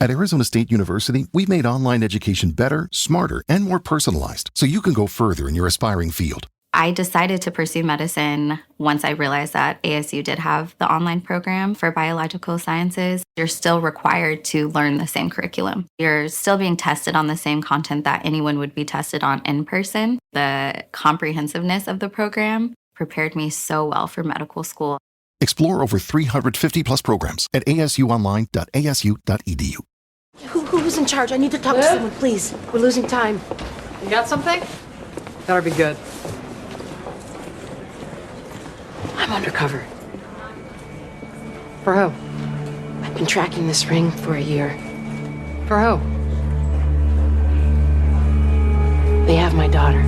At Arizona State University, we've made online education better, smarter, and more personalized so you can go further in your aspiring field. I decided to pursue medicine once I realized that ASU did have the online program for biological sciences. You're still required to learn the same curriculum. You're still being tested on the same content that anyone would be tested on in person. The comprehensiveness of the program prepared me so well for medical school. Explore over 350 plus programs at asuonline.asu.edu. Who's in charge? I need to talk to someone, please. We're losing time. You got something? That'll be good. I'm undercover. For who? I've been tracking this ring for a year. For who? They have my daughter.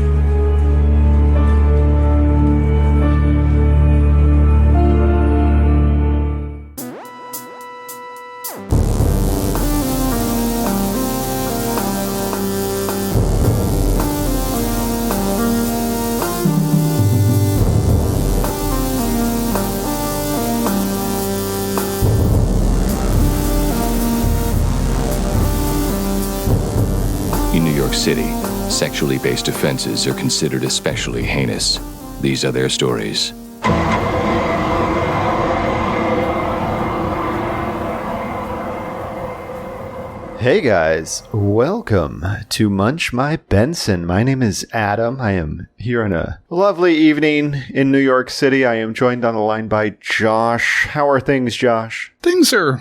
In New York City, sexually based offenses are considered especially heinous. These are their stories. Hey guys, welcome to Munch My Benson. My name is Adam. I am here on a lovely evening in New York City. I am joined on the line by Josh. How are things, Josh? Things are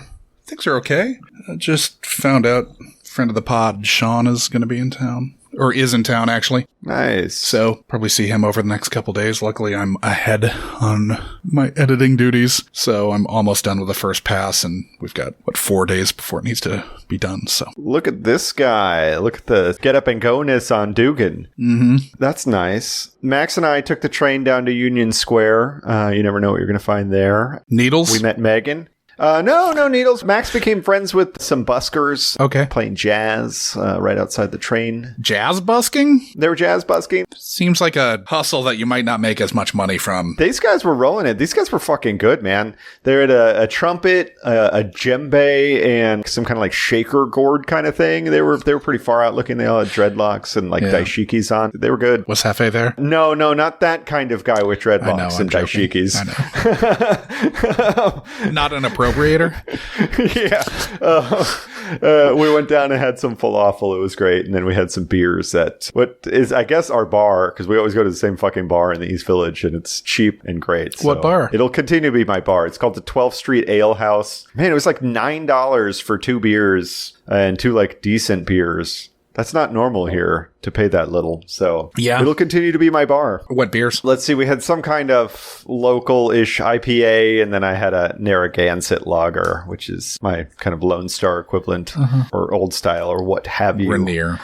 okay. I just found out friend of the pod, Sean, is going to be in town. Or is in town, actually. Nice. So, probably see him over the next couple days. Luckily, I'm ahead on my editing duties. So, I'm almost done with the first pass, and we've got, 4 days before it needs to be done, so. Look at this guy. Look at the get up and go-ness on Dugan. Mm-hmm. That's nice. Max and I took the train down to Union Square. You never know what you're going to find there. Needles? We met Megan. No needles. Max became friends with some buskers. Okay. Playing jazz right outside the train. Jazz busking? They were jazz busking. Seems like a hustle that you might not make as much money from. These guys were rolling it. These guys were fucking good, man. They had a trumpet, a djembe, and some kind of like shaker gourd kind of thing. They were pretty far out looking. They all had dreadlocks and like dashikis on. They were good. Was Hefe there? No, not that kind of guy with dreadlocks and dashikis. I know. Not an appropriator? Yeah. We went down and had some falafel. It was great. And then we had some beers at what is, I guess, our bar, because we always go to the same fucking bar in the East Village, and it's cheap and great. So what bar? It'll continue to be my bar. It's called the 12th Street Ale House. Man, it was like $9 for 2 beers and 2 like decent beers. That's not normal here to pay that little. So yeah, it'll continue to be my bar. What beers? Let's see. We had some kind of local-ish IPA, and then I had a Narragansett lager, which is my kind of Lone Star equivalent, or Old Style, or what have you. Rainier.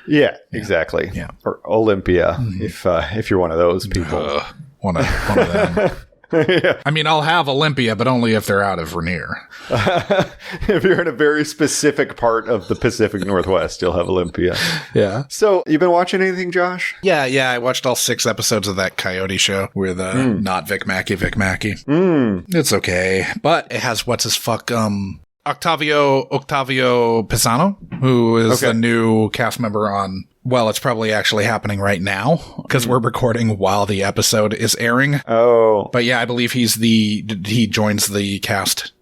Yeah, exactly. Yeah. Or Olympia, if you're one of those people. One of them. Yeah. I mean, I'll have Olympia, but only if they're out of Rainier. If you're in a very specific part of the Pacific Northwest, you'll have Olympia. Yeah. So, you been watching anything, Josh? Yeah. I watched all 6 episodes of that Coyote show with not Vic Mackey. It's okay, but it has Octavio Pisano, who is the new cast member on. Well, it's probably actually happening right now because we're recording while the episode is airing. Oh. But yeah, I believe he joins the cast.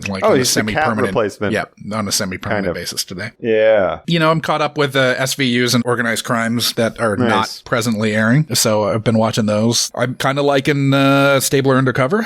Like he's a semi-permanent replacement. Yeah, on a semi-permanent basis today. Yeah. You know, I'm caught up with SVUs and organized crimes that are not presently airing. So I've been watching those. I'm kind of liking Stabler Undercover.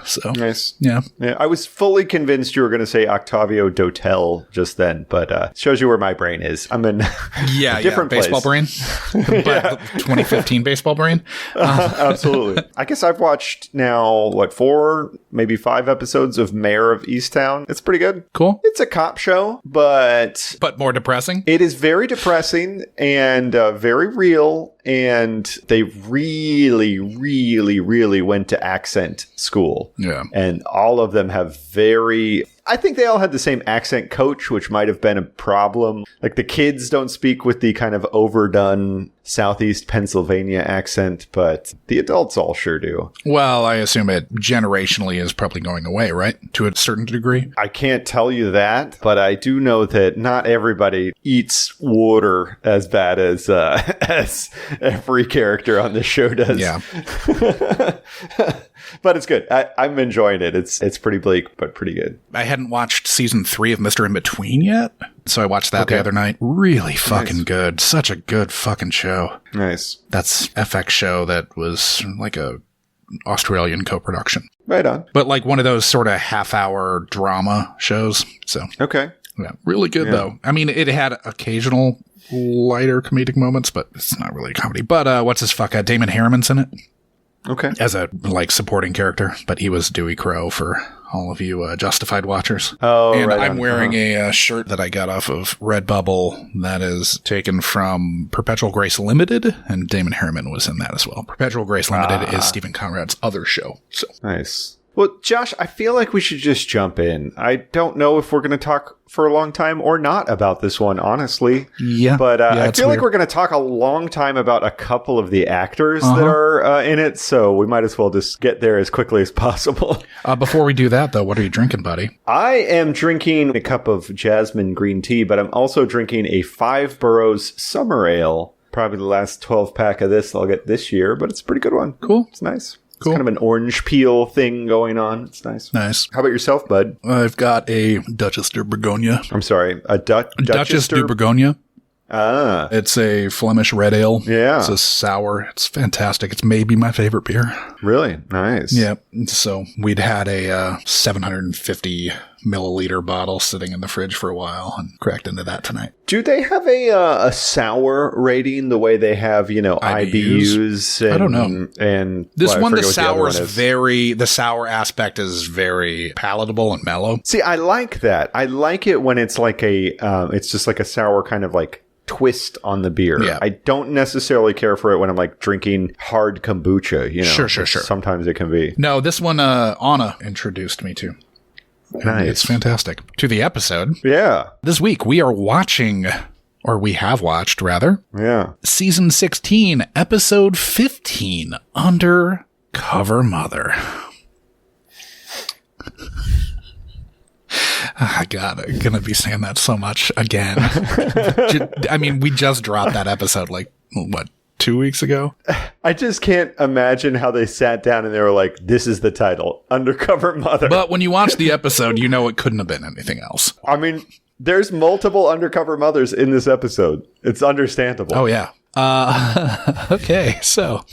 So nice. Yeah. I was fully convinced you were going to say Octavio Dotel just then, but shows you where my brain is. I'm in a different baseball brain. 2015 baseball brain. Absolutely. I guess I've watched now, 4, maybe 5 episodes of Mayor of Easttown. It's pretty good. Cool. It's a cop show, but more depressing. It is very depressing and very real. and they really, really, really went to accent school. Yeah. And all of them have I think they all had the same accent coach, which might have been a problem. Like the kids don't speak with the kind of overdone Southeast Pennsylvania accent, but the adults all sure do. Well, I assume it generationally is probably going away, right? To a certain degree. I can't tell you that, but I do know that not everybody eats water as bad as every character on this show does. Yeah. But it's good. I'm enjoying it. It's pretty bleak, but pretty good. I hadn't watched season 3 of Mr. In Between yet, so I watched that the other night. Really fucking good. Such a good fucking show. Nice. That's FX show that was like a Australian co-production. Right on. But like one of those sort of half-hour drama shows. So okay. Yeah, really good though. I mean, it had occasional lighter comedic moments, but it's not really a comedy. But what's his fuck? Damon Harriman's in it. Okay. As a like supporting character, but he was Dewey Crow for all of you Justified watchers. Oh, and right I'm on. wearing a shirt that I got off of Redbubble that is taken from Perpetual Grace Limited, and Damon Harriman was in that as well. Perpetual Grace Limited is Stephen Conrad's other show. So nice. Well, Josh, I feel like we should just jump in. I don't know if we're going to talk for a long time or not about this one, honestly. Yeah. But I feel like weird. we're going to talk a long time about a couple of the actors that are in it, so we might as well just get there as quickly as possible. Before we do that, though, what are you drinking, buddy? I am drinking a cup of jasmine green tea, but I'm also drinking a 5 Boroughs Summer Ale. Probably the last 12-pack of this I'll get this year, but it's a pretty good one. Cool. It's nice. Cool. It's kind of an orange peel thing going on. It's nice. Nice. How about yourself, bud? I've got a Duchess de Bourgogne. I'm sorry, a Duchess de Bourgogne. Ah. It's a Flemish red ale. Yeah. It's a sour. It's fantastic. It's maybe my favorite beer. Really? Nice. Yeah. So we'd had a 750 milliliter bottle sitting in the fridge for a while and cracked into that tonight. Do they have a sour rating the way they have, IBUs? And, I don't know. And this one, the sour the sour aspect is very palatable and mellow. See, I like that. I like it when it's like it's just like a sour kind of like twist on the beer. Yeah. I don't necessarily care for it when I'm like drinking hard kombucha, Sure. Sometimes it can be. No, this one, Anna introduced me to. Nice. It's fantastic. To the episode. Yeah. This week we are watching, or we have watched rather, Yeah. Season 16, Episode 15, Undercover Mother. God, I'm going to be saying that so much again. I mean, we just dropped that episode 2 weeks ago? I just can't imagine how they sat down and they were like, this is the title, Undercover Mother. But when you watch the episode, you know it couldn't have been anything else. I mean, there's multiple undercover mothers in this episode. It's understandable. Oh, yeah. Okay, so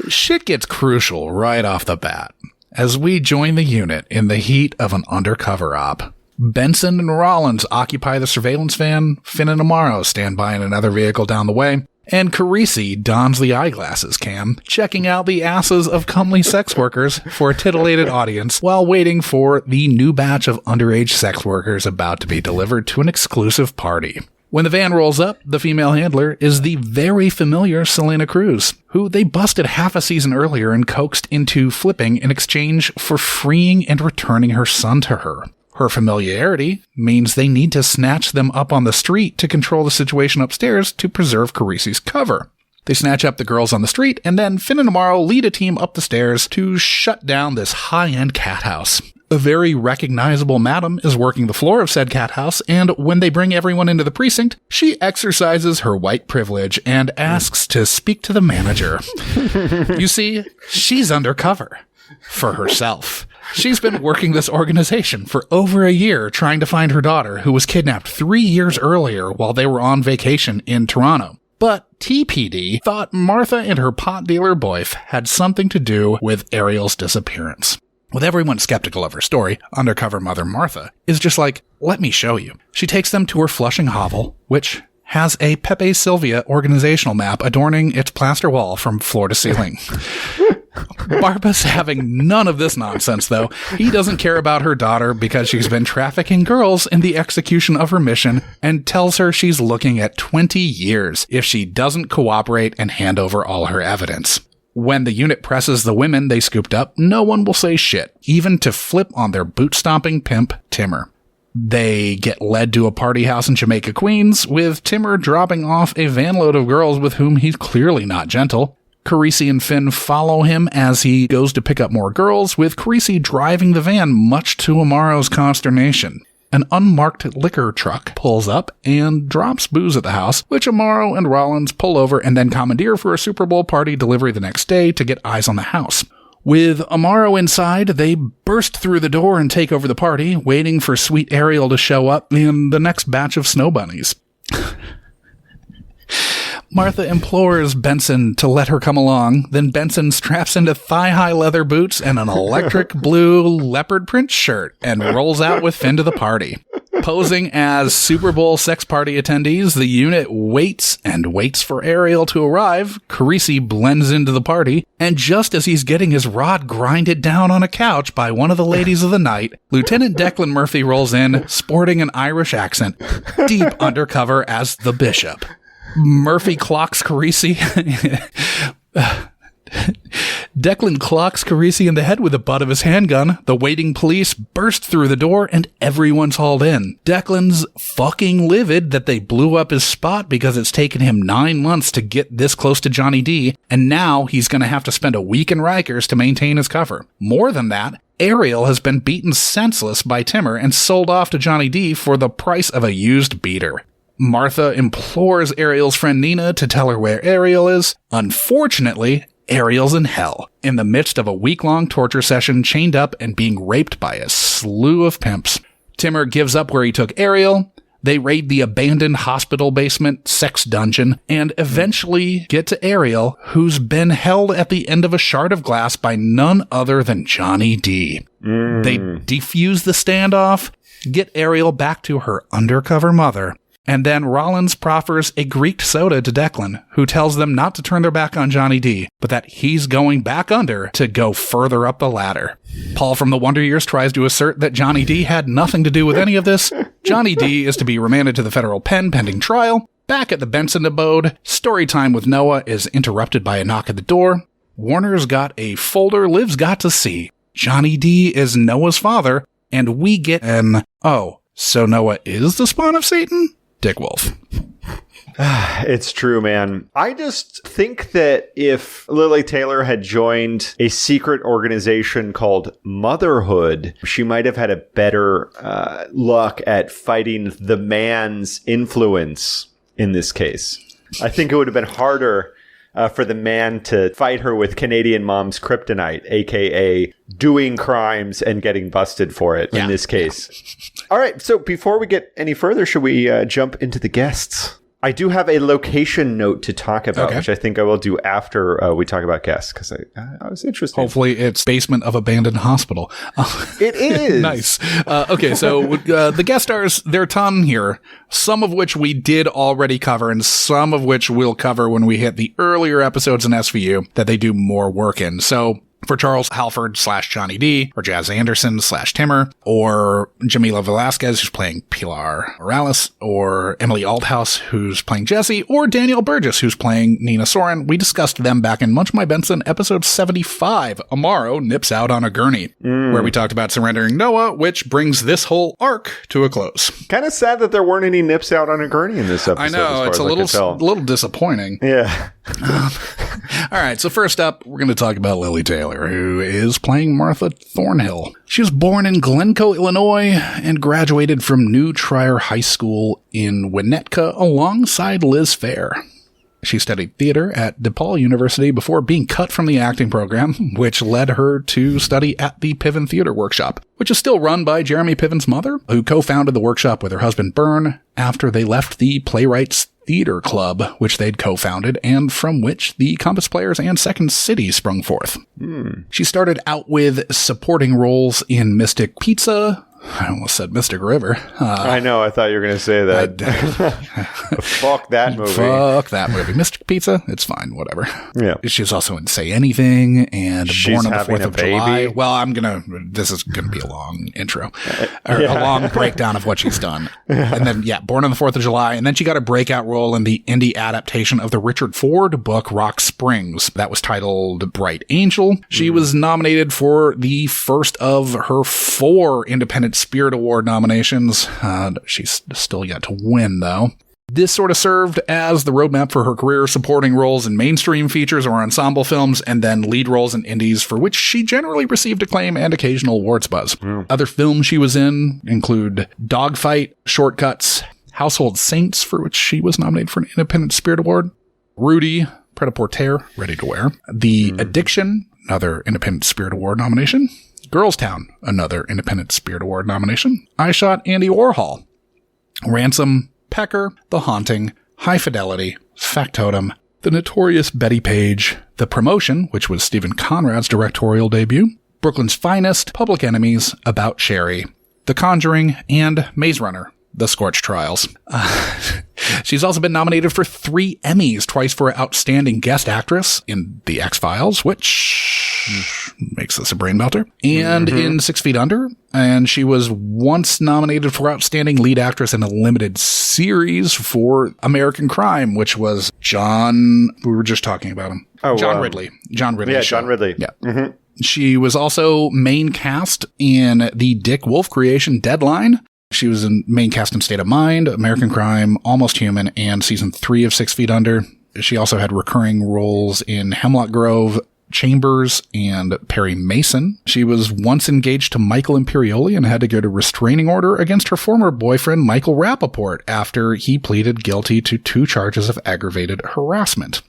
shit gets crucial right off the bat. As we join the unit in the heat of an undercover op, Benson and Rollins occupy the surveillance van, Finn and Amaro stand by in another vehicle down the way, and Carisi dons the eyeglasses cam, checking out the asses of comely sex workers for a titillated audience while waiting for the new batch of underage sex workers about to be delivered to an exclusive party. When the van rolls up, the female handler is the very familiar Selena Cruz, who they busted half a season earlier and coaxed into flipping in exchange for freeing and returning her son to her. Her familiarity means they need to snatch them up on the street to control the situation upstairs to preserve Carisi's cover. They snatch up the girls on the street, and then Finn and Amaro lead a team up the stairs to shut down this high-end cat house. A very recognizable madam is working the floor of said cat house, and when they bring everyone into the precinct, she exercises her white privilege and asks to speak to the manager. You see, she's undercover. For herself. She's been working this organization for over a year trying to find her daughter, who was kidnapped 3 years earlier while they were on vacation in Toronto. But TPD thought Martha and her pot dealer boyf had something to do with Ariel's disappearance. With everyone skeptical of her story, undercover mother Martha is just like, let me show you. She takes them to her Flushing hovel, which has a Pepe Sylvia organizational map adorning its plaster wall from floor to ceiling. Barba's having none of this nonsense, though. He doesn't care about her daughter because she's been trafficking girls in the execution of her mission and tells her she's looking at 20 years if she doesn't cooperate and hand over all her evidence. When the unit presses the women they scooped up, no one will say shit, even to flip on their boot-stomping pimp, Timur. They get led to a party house in Jamaica, Queens, with Timur dropping off a vanload of girls with whom he's clearly not gentle. Carisi and Finn follow him as he goes to pick up more girls, with Carisi driving the van, much to Amaro's consternation. An unmarked liquor truck pulls up and drops booze at the house, which Amaro and Rollins pull over and then commandeer for a Super Bowl party delivery the next day to get eyes on the house. With Amaro inside, they burst through the door and take over the party, waiting for sweet Ariel to show up in the next batch of snow bunnies. Martha implores Benson to let her come along, then Benson straps into thigh-high leather boots and an electric blue leopard print shirt and rolls out with Finn to the party. Posing as Super Bowl sex party attendees, the unit waits and waits for Ariel to arrive. Carisi blends into the party, and just as he's getting his rod grinded down on a couch by one of the ladies of the night, Lieutenant Declan Murphy rolls in, sporting an Irish accent, deep undercover as the bishop. Murphy clocks Carisi. Declan clocks Carisi in the head with the butt of his handgun. The waiting police burst through the door and everyone's hauled in. Declan's fucking livid that they blew up his spot because it's taken him 9 months to get this close to Johnny D, and now he's going to have to spend a week in Rikers to maintain his cover. More than that, Ariel has been beaten senseless by Timur and sold off to Johnny D for the price of a used beater. Martha implores Ariel's friend Nina to tell her where Ariel is. Unfortunately, Ariel's in hell, in the midst of a week-long torture session, chained up and being raped by a slew of pimps. Timur gives up where he took Ariel. They raid the abandoned hospital basement sex dungeon and eventually get to Ariel, who's been held at the end of a shard of glass by none other than Johnny D. They defuse the standoff, get Ariel back to her undercover mother, and then Rollins proffers a Greek soda to Declan, who tells them not to turn their back on Johnny D, but that he's going back under to go further up the ladder. Paul from the Wonder Years tries to assert that Johnny D had nothing to do with any of this. Johnny D is to be remanded to the federal pen pending trial. Back at the Benson abode, story time with Noah is interrupted by a knock at the door. Warner's got a folder Liv's got to see. Johnny D is Noah's father, and we get an, oh, so Noah is the spawn of Satan? Dick Wolf. It's true, man. I just think that if Lili Taylor had joined a secret organization called Motherhood, she might have had a better luck at fighting the man's influence in this case. I think it would have been harder for the man to fight her with Canadian mom's kryptonite, a.k.a. doing crimes and getting busted for it in this case. All right, so before we get any further, should we jump into the guests? I do have a location note to talk about, which I think I will do after we talk about guests, because I was interested. Hopefully it's basement of abandoned hospital. It is. Nice. Okay, so the guest stars, there are a ton here, some of which we did already cover, and some of which we'll cover when we hit the earlier episodes in SVU that they do more work in. So for Charles Halford / Johnny D, or Jazz Anderson / Timur, or Jamila Velasquez, who's playing Pilar Morales, or Emily Althouse, who's playing Jessie, or Danielle Burgess, who's playing Nina Soren. We discussed them back in Munch My Benson, episode 75, Amaro Nips Out on a Gurney, where we talked about surrendering Noah, which brings this whole arc to a close. Kind of sad that there weren't any nips out on a gurney in this episode. I know, it's a little disappointing. Yeah. All right, so first up, we're going to talk about Lili Taylor, who is playing Martha Thornhill. She was born in Glencoe, Illinois, and graduated from New Trier High School in Winnetka alongside Liz Fair. She studied theater at DePaul University before being cut from the acting program, which led her to study at the Piven Theater Workshop, which is still run by Jeremy Piven's mother, who co-founded the workshop with her husband Byrne after they left the Playwrights Theater Club, which they'd co-founded, and from which the Compass Players and Second City sprung forth. She started out with supporting roles in Mystic Pizza, I almost said Mystic River. I know. I thought you were going to say that. Fuck that movie. Fuck that movie. Mystic Pizza, it's fine. Whatever. Yeah. She was also in Say Anything and She's Born on the having 4th a of baby. July. Well, this is going to be a long intro. Or a long breakdown of what she's done. And then, Born on the 4th of July. And then she got a breakout role in the indie adaptation of the Richard Ford book, Rock Springs. That was titled Bright Angel. She was nominated for the first of her 4 Independent Spirit Award nominations. She's still yet to win, though. This sort of served as the roadmap for her career, supporting roles in mainstream features or ensemble films, and then lead roles in indies, for which she generally received acclaim and occasional awards buzz. Other films she was in include Dogfight, Shortcuts, Household Saints, for which she was nominated for an Independent Spirit Award, Rudy, Pret-a-Porter, Ready to Wear, The Addiction, another Independent Spirit Award nomination, Girls Town, another Independent Spirit Award nomination, I Shot Andy Warhol, Ransom, Pecker, The Haunting, High Fidelity, Factotum, The Notorious Betty Page, The Promotion, which was Stephen Conrad's directorial debut, Brooklyn's Finest, Public Enemies, About Sherry, The Conjuring, and Maze Runner, The Scorch Trials. She's also been nominated for 3 Emmys, twice for Outstanding Guest Actress in The X-Files, which makes this a brain melter, and in 6 Feet Under. And she was once nominated for Outstanding Lead Actress in a limited series for American Crime, which was we were just talking about him. John Ridley. John Ridley. Yeah, show. John Ridley. Yeah. She was also main cast in the Dick Wolf creation Deadline. She was in main cast in State of Mind, American Crime, Almost Human, and season 3 of 6 Feet Under. She also had recurring roles in Hemlock Grove, Chambers, and Perry Mason. She was once engaged to Michael Imperioli and had to go to restraining order against her former boyfriend, Michael Rappaport, after he pleaded guilty to 2 charges of aggravated harassment.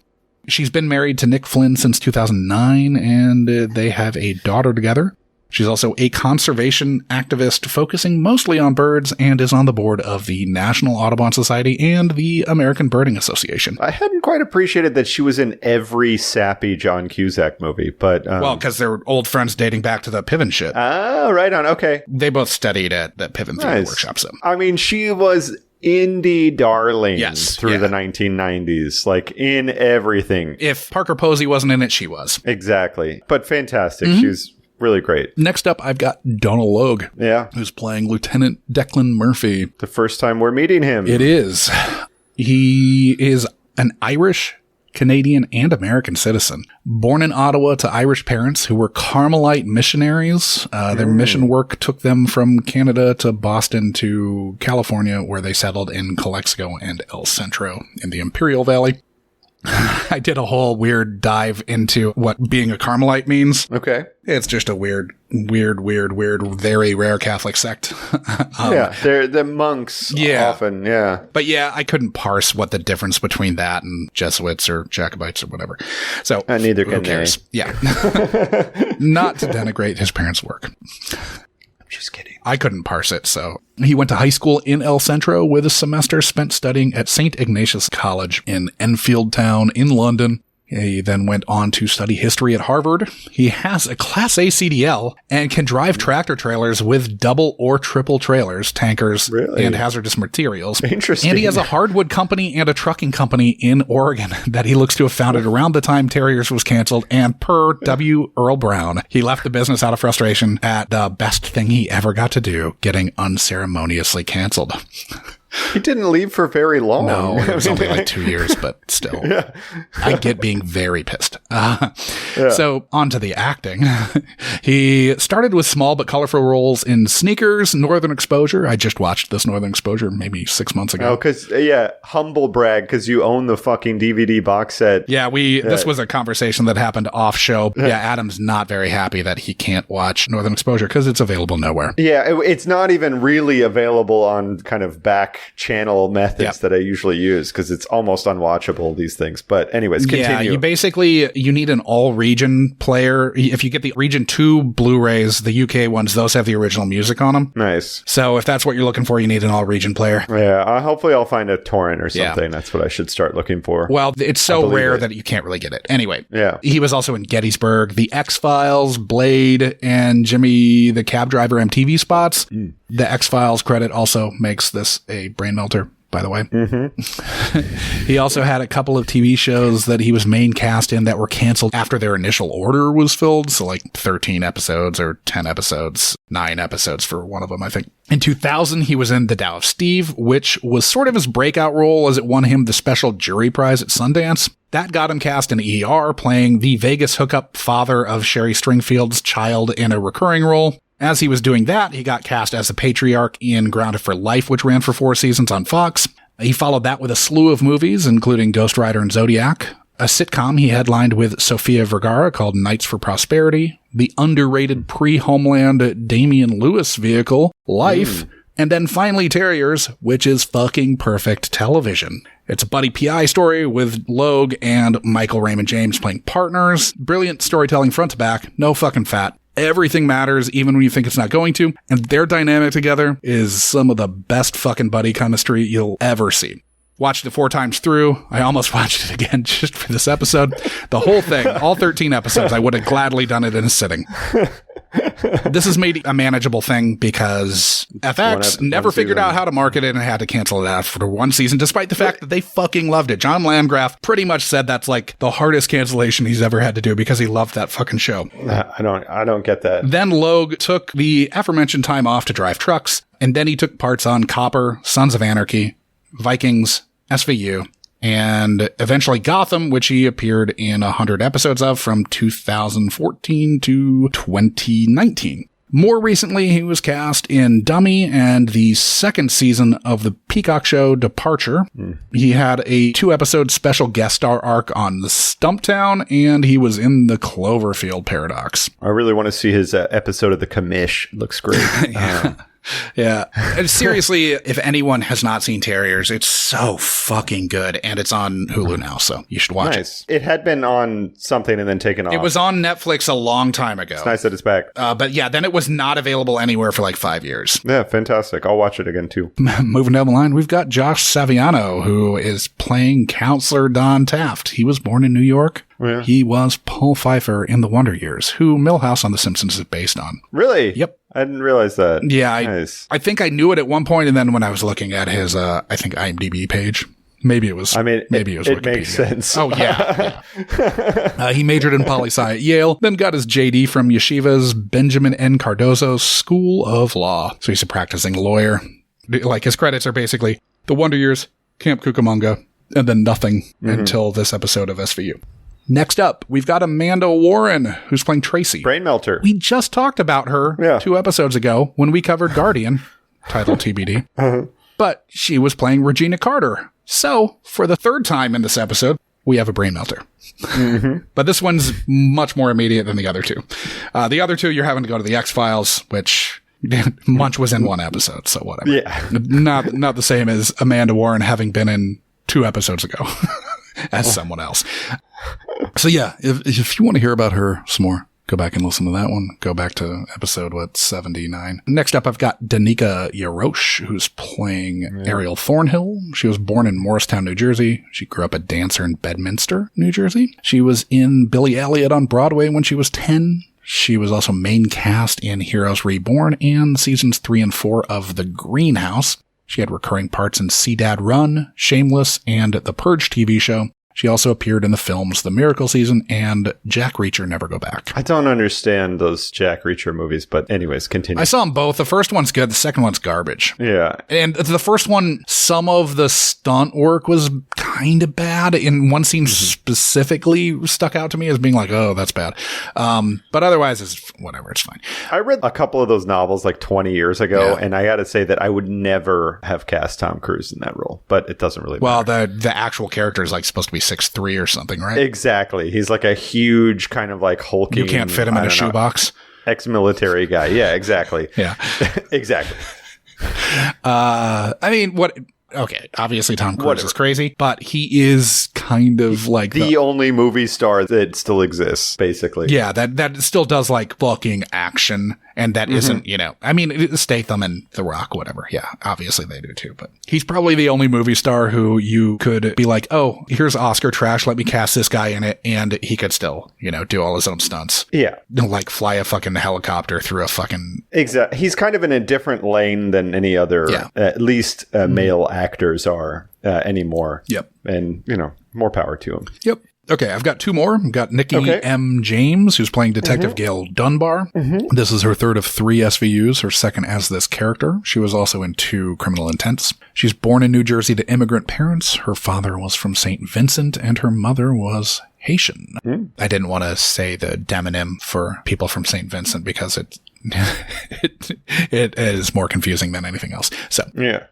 She's been married to Nick Flynn since 2009, and they have a daughter together. She's also a conservation activist focusing mostly on birds and is on the board of the National Audubon Society and the American Birding Association. I hadn't quite appreciated that she was in every sappy John Cusack movie, but... well, because they're old friends dating back to the Piven shit. Oh, right on. Okay. They both studied at the Piven Theater Workshop, so... I mean, she was indie darling through the 1990s, like in everything. If Parker Posey wasn't in it, she was. Exactly. But fantastic. She's really great. Next up, I've got Donal Logue. Yeah. Who's playing Lieutenant Declan Murphy. The first time we're meeting him. It is. He is an Irish, Canadian, and American citizen. Born in Ottawa to Irish parents who were Carmelite missionaries. Their mission work took them from Canada to Boston to California, where they settled in Calexico and El Centro in the Imperial Valley. I did a whole weird dive into what being a Carmelite means. Okay. It's just a weird, very rare Catholic sect. They're the monks often, But I couldn't parse what the difference between that and Jesuits or Jacobites or whatever. So neither can cares? they. Yeah. Not to denigrate his parents' work. Just kidding. I couldn't parse it, so. He went to high school in El Centro with a semester spent studying at St. Ignatius College in Enfield Town in London. He then went on to study history at Harvard. He has a Class A CDL and can drive tractor trailers with double or triple trailers, tankers, and hazardous materials. Interesting. And he has a hardwood company and a trucking company in Oregon that he looks to have founded around the time Terriers was canceled. And per W. Earl Brown, he left the business out of frustration at the best thing he ever got to do, getting unceremoniously canceled. He didn't leave for very long. No, it was only like 2 years, but still. I get being very pissed. So on to the acting. He started with small but colorful roles in Sneakers, Northern Exposure. I just watched this Northern Exposure maybe 6 months ago. Oh, because, humble brag, because you own the fucking DVD box set. This was a conversation that happened off show. Adam's not very happy that he can't watch Northern Exposure because it's available nowhere. Yeah, it's not even really available on kind of back channel methods that I usually use because it's almost unwatchable, these things. But anyways, continue. Yeah, you need an all-region player. If you get the Region 2 Blu-rays, the UK ones, those have the original music on them. Nice. So if that's what you're looking for, you need an all-region player. Yeah, hopefully I'll find a torrent or something. Yeah. That's what I should start looking for. Well, it's so rare that you can't really get it. Anyway, he was also in Gettysburg, The X-Files, Blade, and Jimmy the Cab Driver MTV spots. The X-Files credit also makes this a brain melter, by the way. He also had a couple of TV shows that he was main cast in that were canceled after their initial order was filled. So like 13 episodes or 10 episodes, 9 episodes for one of them, I think. In 2000, he was in The Tao of Steve, which was sort of his breakout role as it won him the special jury prize at Sundance. That got him cast in ER, playing the Vegas hookup father of Sherry Stringfield's child in a recurring role. As he was doing that, he got cast as the patriarch in Grounded for Life, which ran for 4 seasons on Fox. He followed that with a slew of movies, including Ghost Rider and Zodiac, a sitcom he headlined with Sofia Vergara called Knights for Prosperity, the underrated pre-Homeland Damian Lewis vehicle, Life, and then finally Terriers, which is fucking perfect television. It's a buddy PI story with Logue and Michael Raymond James playing partners. Brilliant storytelling front to back, no fucking fat. Everything matters, even when you think it's not going to, and their dynamic together is some of the best fucking buddy chemistry you'll ever see. Watched it 4 times through. I almost watched it again just for this episode. The whole thing, all 13 episodes, I would have gladly done it in a sitting. This has made it a manageable thing because FX never figured out how to market it and had to cancel it after 1 season, despite the fact that they fucking loved it. John Landgraf pretty much said that's like the hardest cancellation he's ever had to do because he loved that fucking show. I don't get that. Then Logue took the aforementioned time off to drive trucks, and then he took parts on Copper, Sons of Anarchy, Vikings, SVU, and eventually Gotham, which he appeared in 100 episodes of from 2014 to 2019. More recently, he was cast in Dummy and the 2nd season of the Peacock show Departure. He had a 2-episode special guest star arc on the Stumptown, and he was in the Cloverfield Paradox. I really want to see his episode of The Commish. Looks great. Yeah. And seriously, if anyone has not seen Terriers, it's so fucking good. And it's on Hulu now, so you should watch it. It had been on something and then taken off. It was on Netflix a long time ago. It's nice that it's back. But yeah, then it was not available anywhere for like 5 years. Yeah, fantastic. I'll watch it again, too. Moving down the line, we've got Josh Saviano, who is playing Counselor Don Taft. He was born in New York. Yeah. He was Paul Pfeiffer in The Wonder Years, who Milhouse on The Simpsons is based on. Really? Yep. I didn't realize that. Yeah, Nice. I think I knew it at one point, and then when I was looking at his, I think IMDb page, maybe it was. Maybe it was. It Wikipedia. makes sense. Oh yeah. He majored in poli-sci at Yale, then got his JD from Yeshiva's Benjamin N. Cardozo School of Law. So he's a practicing lawyer. Like his credits are basically The Wonder Years, Camp Cucamonga, and then nothing until this episode of SVU. Next up, we've got Amanda Warren, who's playing Tracy. Brain melter. We just talked about her 2 episodes ago when we covered Guardian, title TBD. But she was playing Regina Carter. So, for the 3rd time in this episode, we have a brain melter. But this one's much more immediate than the other 2. The other 2, you're having to go to the X-Files, which Munch was in 1 episode, so whatever. Yeah. Not the same as Amanda Warren having been in 2 episodes ago as someone else. So yeah, if you want to hear about her some more, go back and listen to that one. Go back to episode, 79. Next up, I've got Danica Yarosh, who's playing Ariel Thornhill. She was born in Morristown, New Jersey. She grew up a dancer in Bedminster, New Jersey. She was in Billy Elliot on Broadway when she was 10. She was also main cast in Heroes Reborn and seasons 3 and 4 of The Greenhouse. She had recurring parts in See Dad Run, Shameless, and The Purge TV show. She also appeared in the films The Miracle Season and Jack Reacher Never Go Back. I don't understand those Jack Reacher movies, but anyways, continue. I saw them both. The first one's good. The second one's garbage. Yeah. And the first one, some of the stunt work was kind of bad. In one scene specifically stuck out to me as being like, oh, that's bad. But otherwise, it's whatever. It's fine. I read a couple of those novels like 20 years ago, and I got to say that I would never have cast Tom Cruise in that role, but it doesn't really matter. Well, the actual character is like supposed to be 6'3" or something, right? Exactly. He's like a huge kind of like hulking. You can't fit him in a shoebox. Ex-military guy. Yeah, exactly. Yeah. Exactly. I mean, Okay, obviously Tom Cruise is crazy, but he is kind of like the only movie star that still exists, basically. Yeah, that still does like fucking action, and that isn't, I mean, Statham and The Rock, whatever. Yeah, obviously they do too, but he's probably the only movie star who you could be like, oh, here's Oscar trash, let me cast this guy in it, and he could still, do all his own stunts. Yeah. Like fly a fucking helicopter through a fucking... Exactly. He's kind of in a different lane than any other, at least male actors are anymore. Yep. And, more power to him. Yep. Okay, I've got two more. I've got Nikki M. James, who's playing Detective Gail Dunbar. This is her third of 3 SVUs, her second as this character. She was also in 2 Criminal Intents. She's born in New Jersey to immigrant parents. Her father was from St. Vincent, and her mother was Haitian. I didn't want to say the demonym for people from St. Vincent because it is more confusing than anything else. So yeah.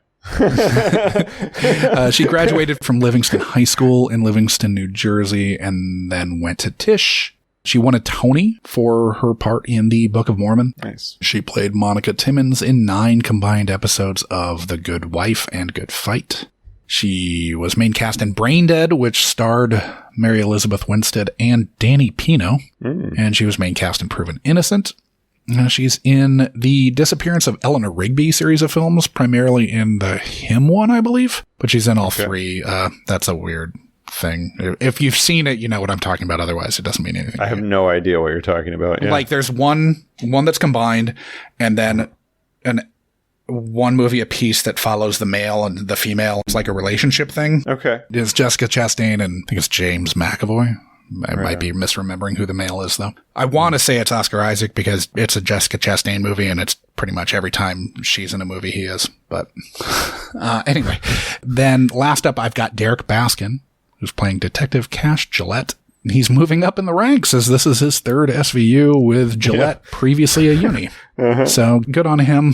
She graduated from Livingston High School in Livingston, New Jersey, and then went to Tisch. She won a Tony for her part in the Book of Mormon. Nice. She played Monica Timmons in 9 combined episodes of The Good Wife and Good Fight. She was main cast in Braindead, which starred Mary Elizabeth Winstead and Danny Pino. And she was main cast in Proven Innocent. She's in the Disappearance of Eleanor Rigby series of films, primarily in the Him one, I believe. But she's in all 3. That's a weird thing. If you've seen it, you know what I'm talking about. Otherwise, it doesn't mean anything. I have no idea what you're talking about. Yeah. Like, there's one that's combined, and then one movie a piece that follows the male and the female. It's like a relationship thing. Okay. It's Jessica Chastain and I think it's James McAvoy. I might be misremembering who the male is, though. I want to say it's Oscar Isaac because it's a Jessica Chastain movie, and it's pretty much every time she's in a movie, he is. But anyway, then last up, I've got Derek Baskin, who's playing Detective Cash Gillette. He's moving up in the ranks as this is his 3rd SVU with Gillette, previously a uni. So good on him.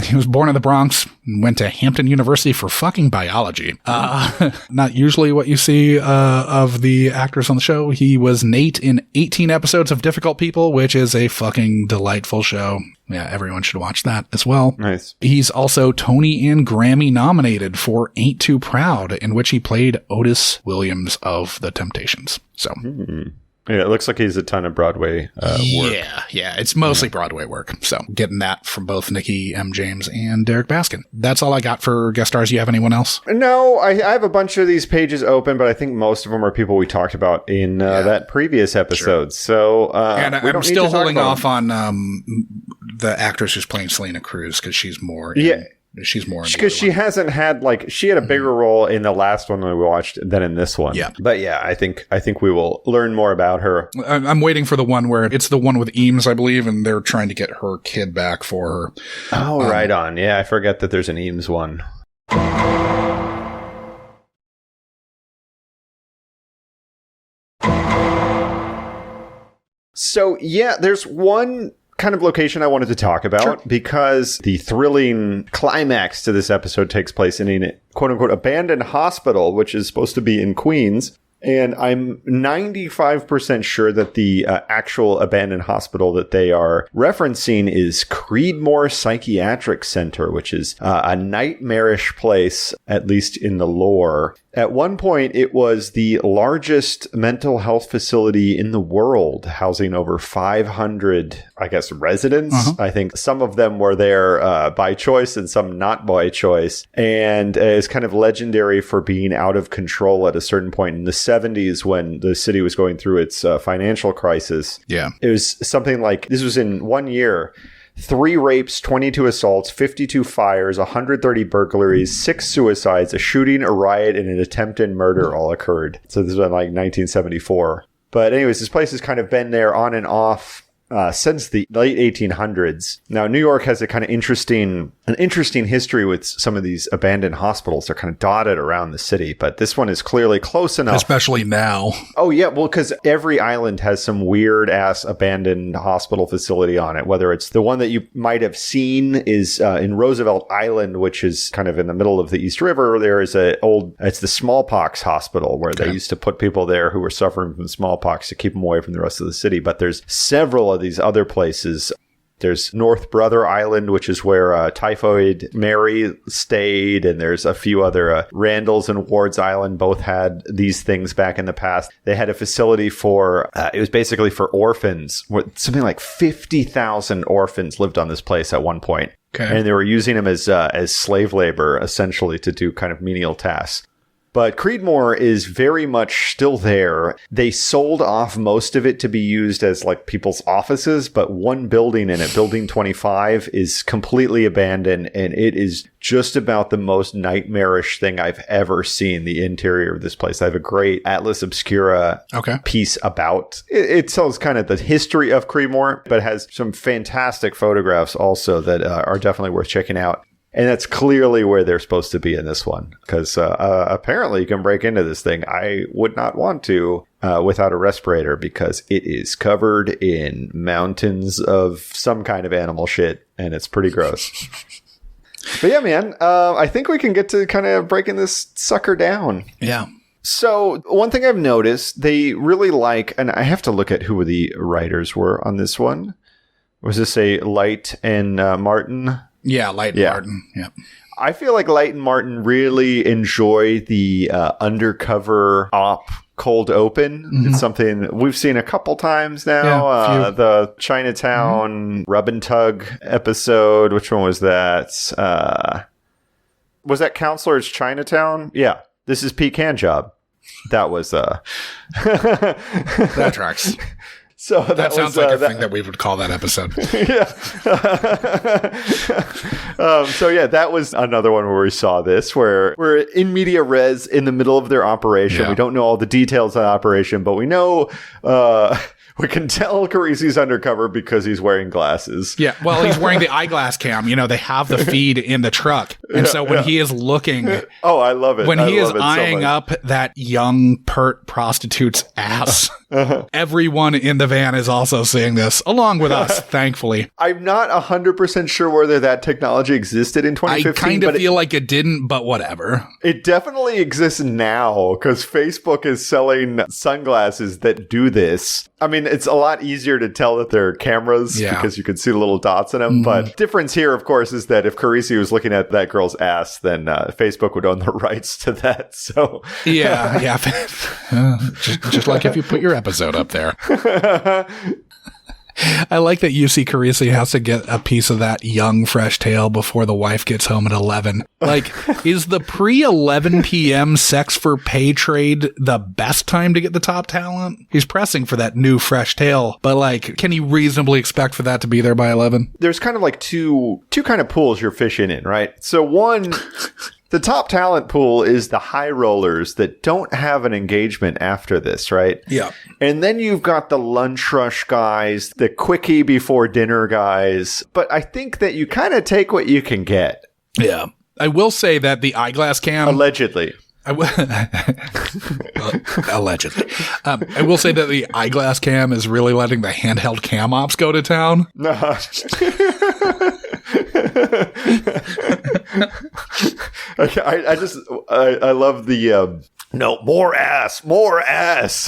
He was born in the Bronx and went to Hampton University for fucking biology. Not usually what you see of the actors on the show. He was Nate in 18 episodes of Difficult People, which is a fucking delightful show. Yeah, everyone should watch that as well. Nice. He's also Tony and Grammy nominated for Ain't Too Proud, in which he played Otis Williams of The Temptations. So, yeah, it looks like he's a ton of Broadway work. Yeah, it's mostly Broadway work. So, getting that from both Nikki M. James and Derek Baskin. That's all I got for guest stars. You have anyone else? No, I have a bunch of these pages open, but I think most of them are people we talked about in that previous episode. Sure. So, and I'm still holding off on the actress who's playing Selena Cruz because she's more. She's more because she hasn't had she had a bigger role in the last one that we watched than in this one. Yeah, but yeah, I think we will learn more about her. I'm waiting for the one where it's the one with Eames, I believe, and they're trying to get her kid back for her. Oh, right on. Yeah, I forget that there's an Eames one. So yeah, there's one kind of location I wanted to talk about because the thrilling climax to this episode takes place in a quote-unquote abandoned hospital, which is supposed to be in Queens. And I'm 95% sure that the actual abandoned hospital that they are referencing is Creedmoor Psychiatric Center, which is a nightmarish place, at least in the lore. At one point, it was the largest mental health facility in the world, housing over 500, I guess, residents. I think some of them were there by choice and some not by choice. And is kind of legendary for being out of control at a certain point in the 70s when the city was going through its financial crisis. Yeah. It was something like, this was in 1 year, 3 rapes, 22 assaults, 52 fires, 130 burglaries, 6 suicides, a shooting, a riot, and an attempted murder all occurred. So this was in 1974. But anyways, this place has kind of been there on and off since the late 1800s. Now, New York has a kind of interesting history with some of these abandoned hospitals. They're kind of dotted around the city, but this one is clearly close enough. Especially now. Oh, yeah. Well, because every island has some weird-ass abandoned hospital facility on it, whether it's the one that you might have seen is in Roosevelt Island, which is kind of in the middle of the East River. There is it's the smallpox hospital where they used to put people there who were suffering from smallpox to keep them away from the rest of the city. But there's several of these other places There's North Brother Island, which is where Typhoid Mary stayed, and there's a few other Randall's and Ward's Island both had these things back in the past. They had a facility for, it was basically for orphans. Something like 50,000 orphans lived on this place at one point. Okay. And they were using them as slave labor, essentially, to do kind of menial tasks. But Creedmoor is very much still there. They sold off most of it to be used as like people's offices, but one building in it, Building 25, is completely abandoned, and it is just about the most nightmarish thing I've ever seen, the interior of this place. I have a great Atlas Obscura piece about it. It tells kind of the history of Creedmoor, but has some fantastic photographs also that are definitely worth checking out. And that's clearly where they're supposed to be in this one, because apparently you can break into this thing. I would not want to without a respirator, because it is covered in mountains of some kind of animal shit, and it's pretty gross. But yeah, man, I think we can get to kind of breaking this sucker down. Yeah. So one thing I've noticed, they really like, and I have to look at who the writers were on this one. Was this a Light and Martin? Yeah, Light and Martin. Yeah. I feel like Light and Martin really enjoy the undercover op cold open. Mm-hmm. It's something we've seen a couple times now. The Chinatown Rub and Tug episode. Which one was that? Was that Counselor's Chinatown? Yeah. This is Pete Handjob. That was that tracks. So that sounds like a thing that we would call that episode. Yeah. So yeah, that was another one where we saw this, where we're in media res in the middle of their operation. Yeah. We don't know all the details of the operation, but we know we can tell Carisi's undercover because he's wearing glasses. Yeah, well, he's wearing the eyeglass cam. You know, they have the feed in the truck. And so when he is looking... Oh, I love it. When he is eyeing up that young pert prostitute's ass, everyone in the van is also seeing this, along with us, thankfully. I'm not 100% sure whether that technology existed in 2015. I kind of feel like it didn't, but whatever. It definitely exists now, because Facebook is selling sunglasses that do this. I mean, it's a lot easier to tell that they're cameras because you can see the little dots in them. Mm-hmm. But difference here, of course, is that if Carisi was looking at that girl's ass, then Facebook would own the rights to that. So yeah. Just like if you put your episode up there. I like that UC Carisi has to get a piece of that young, fresh tail before the wife gets home at 11. Like, is the pre-11 p.m. sex for pay trade the best time to get the top talent? He's pressing for that new, fresh tail, but, like, can you reasonably expect for that to be there by 11? There's kind of like two kind of pools you're fishing in, right? So one... The top talent pool is the high rollers that don't have an engagement after this, right? Yeah. And then you've got the lunch rush guys, the quickie before dinner guys. But I think that you kind of take what you can get. Yeah. I will say that the eyeglass cam... Allegedly. Allegedly. I will say that the eyeglass cam is really letting the handheld cam ops go to town. I love the no, more ass.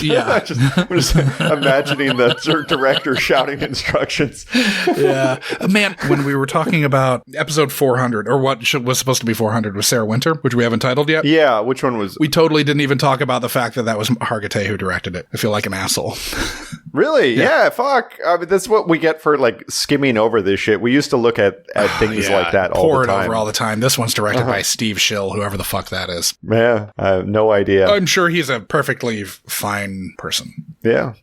Yeah. I'm just imagining the director shouting instructions. Yeah. Man, when we were talking about episode 400, or what was supposed to be 400 with Sarah Winter, which we haven't titled yet. Yeah, which one was? We totally didn't even talk about the fact that was Hargitay who directed it. I feel like an asshole. Really? Yeah, fuck. I mean, that's what we get for, like, skimming over this shit. We used to look at things like that all the time. Pour it over all the time. This one's directed by Steve Schill, whoever the fuck that is. Yeah, I have no idea. I'm sure he's a perfectly fine person. Yeah.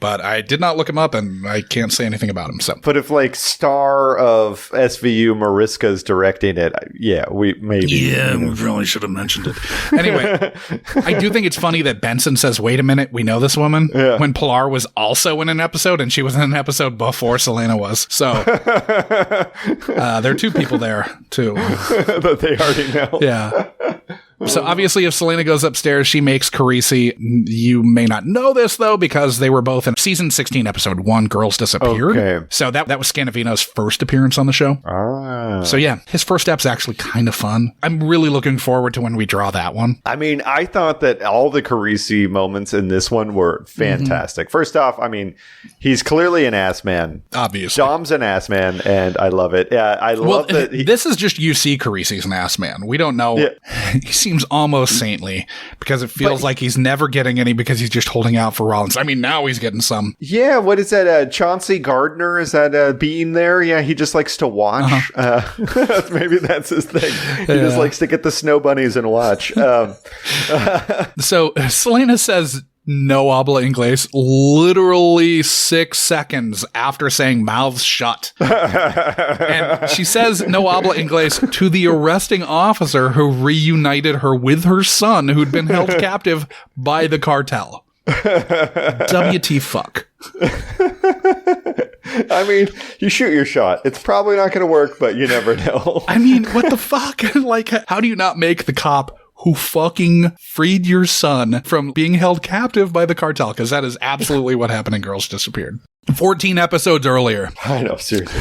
But I did not look him up, and I can't say anything about him. So, but if, like, star of SVU Mariska's directing it, we maybe. Yeah, we probably should have mentioned it. Anyway, I do think it's funny that Benson says, "Wait a minute, we know this woman." Yeah. When Pilar was also in an episode, and she was in an episode before Selena was. So, there are two people there too that they already know. Yeah. So obviously if Selena goes upstairs, she makes Carisi. You may not know this though, because they were both in season 16, episode 1, Girls Disappeared. Okay. So that was Scandavino's first appearance on the show. So yeah, his first step's actually kind of fun. I'm really looking forward to when we draw that one. I mean, I thought that all the Carisi moments in this one were fantastic. First off, I mean, he's clearly an ass man. Obviously. Dom's an ass man, and I love it. Yeah, I love that. This is just you see Carisi's an ass man. We don't know. Yeah. He seems almost saintly because it feels like he's never getting any because he's just holding out for Rollins. I mean, now he's getting some. Yeah, what is that? Chauncey Gardner? Is that being there? Yeah, he just likes to watch. Maybe that's his thing. He just likes to get the snow bunnies and watch. So Selena says no habla inglés literally 6 seconds after saying mouths shut. And she says no habla inglés to the arresting officer who reunited her with her son who'd been held captive by the cartel. WT fuck. I mean, you shoot your shot. It's probably not going to work, but you never know. I mean, what the fuck? Like, how do you not make the cop who fucking freed your son from being held captive by the cartel? Because that is absolutely what happened in Girls Disappeared. 14 episodes earlier. I know, seriously.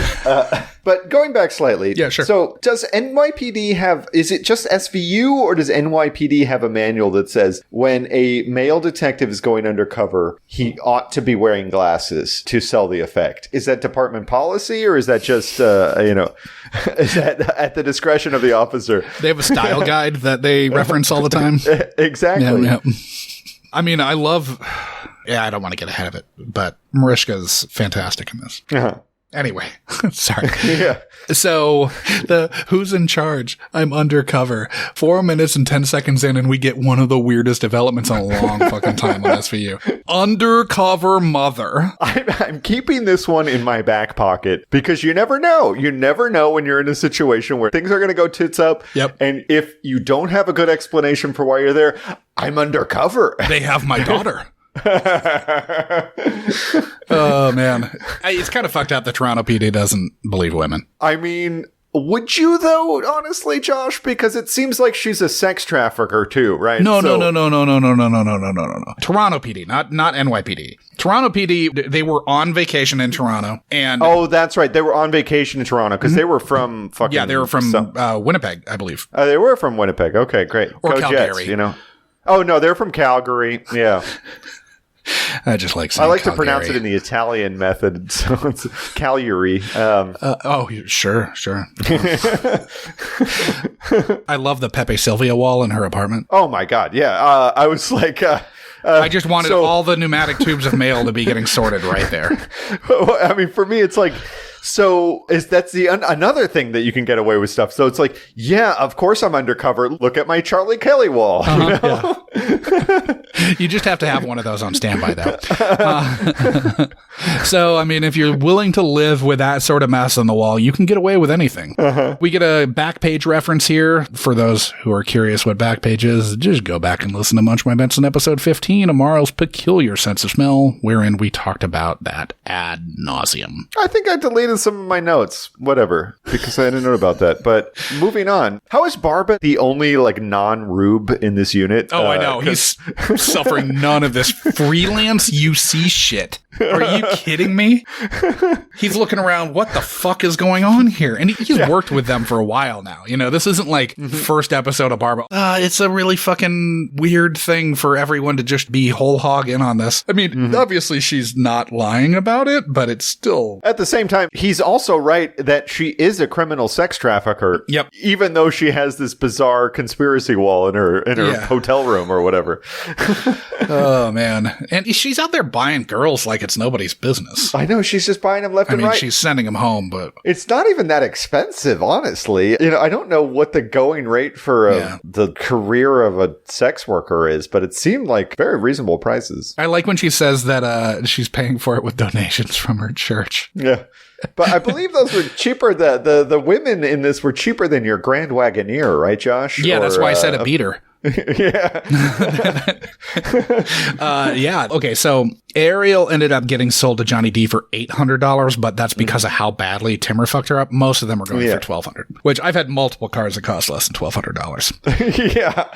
But going back slightly. Yeah, sure. So does NYPD have, is it just SVU or does NYPD have a manual that says when a male detective is going undercover, he ought to be wearing glasses to sell the effect? Is that department policy or is that just, is that at the discretion of the officer? They have a style guide that they reference all the time. Exactly. Yeah. I mean, I love... Yeah, I don't want to get ahead of it, but Mariska's fantastic in this. Anyway, sorry. Yeah. So the who's in charge? I'm undercover. 4 minutes and 10 seconds in, and we get one of the weirdest developments in a long fucking time on SVU. Undercover Mother. I'm keeping this one in my back pocket because you never know. You never know when you're in a situation where things are going to go tits up. Yep. And if you don't have a good explanation for why you're there, I'm undercover. They have my daughter. Oh man, it's kind of fucked up that Toronto PD doesn't believe women. I mean, would you though, honestly, Josh? Because it seems like she's a sex trafficker too, right? No. Toronto PD, not NYPD. Toronto PD, they were on vacation in Toronto, and that's right, they were on vacation in Toronto because they were from fucking they were from Winnipeg, I believe. They were from Winnipeg. Okay, great. Or Go Calgary, Jets, you know. Oh no, they're from Calgary. Yeah. I just like saying I like Calgary. to pronounce it in the Italian method, so it's Cagliari. Sure. I love the Pepe Silvia wall in her apartment. Oh my god, yeah. I was like, I just wanted all the pneumatic tubes of mail to be getting sorted right there. I mean, for me, it's like, so that's another thing that you can get away with stuff. So it's like, yeah, of course I'm undercover. Look at my Charlie Kelly wall. You know? Yeah. You just have to have one of those on standby, though. So, I mean, if you're willing to live with that sort of mess on the wall, you can get away with anything. We get a Backpage reference here. For those who are curious what Backpage is, just go back and listen to Munch My Benson episode 15, Amaro's Peculiar Sense of Smell, wherein we talked about that ad nauseum. I think I deleted some of my notes, whatever, because I didn't know about that. But moving on, how is Barba the only like non-rube in this unit? Oh, I know. He's suffering none of this freelance UC shit. Are you kidding me? He's looking around, what the fuck is going on here? And he's worked with them for a while now. You know, this isn't like first episode of Barba. It's a really fucking weird thing for everyone to just be whole hog in on this. I mean, obviously she's not lying about it, but it's still... At the same time, he's also right that she is a criminal sex trafficker. Yep. Even though she has this bizarre conspiracy wall in her hotel room or whatever. Oh, man. And she's out there buying girls like it's nobody's business. I know, she's just buying them left and right. She's sending them home, but... It's not even that expensive, honestly. You know, I don't know what the going rate for the career of a sex worker is, but it seemed like very reasonable prices. I like when she says that she's paying for it with donations from her church. Yeah. But I believe those were cheaper. The women in this were cheaper than your Grand Wagoneer, right, Josh? Yeah, that's why I said a beater. Yeah. Yeah. Okay. So Ariel ended up getting sold to Johnny D for $800, but that's because of how badly Timmer fucked her up. Most of them are going for $1,200, which I've had multiple cars that cost less than $1,200. Yeah.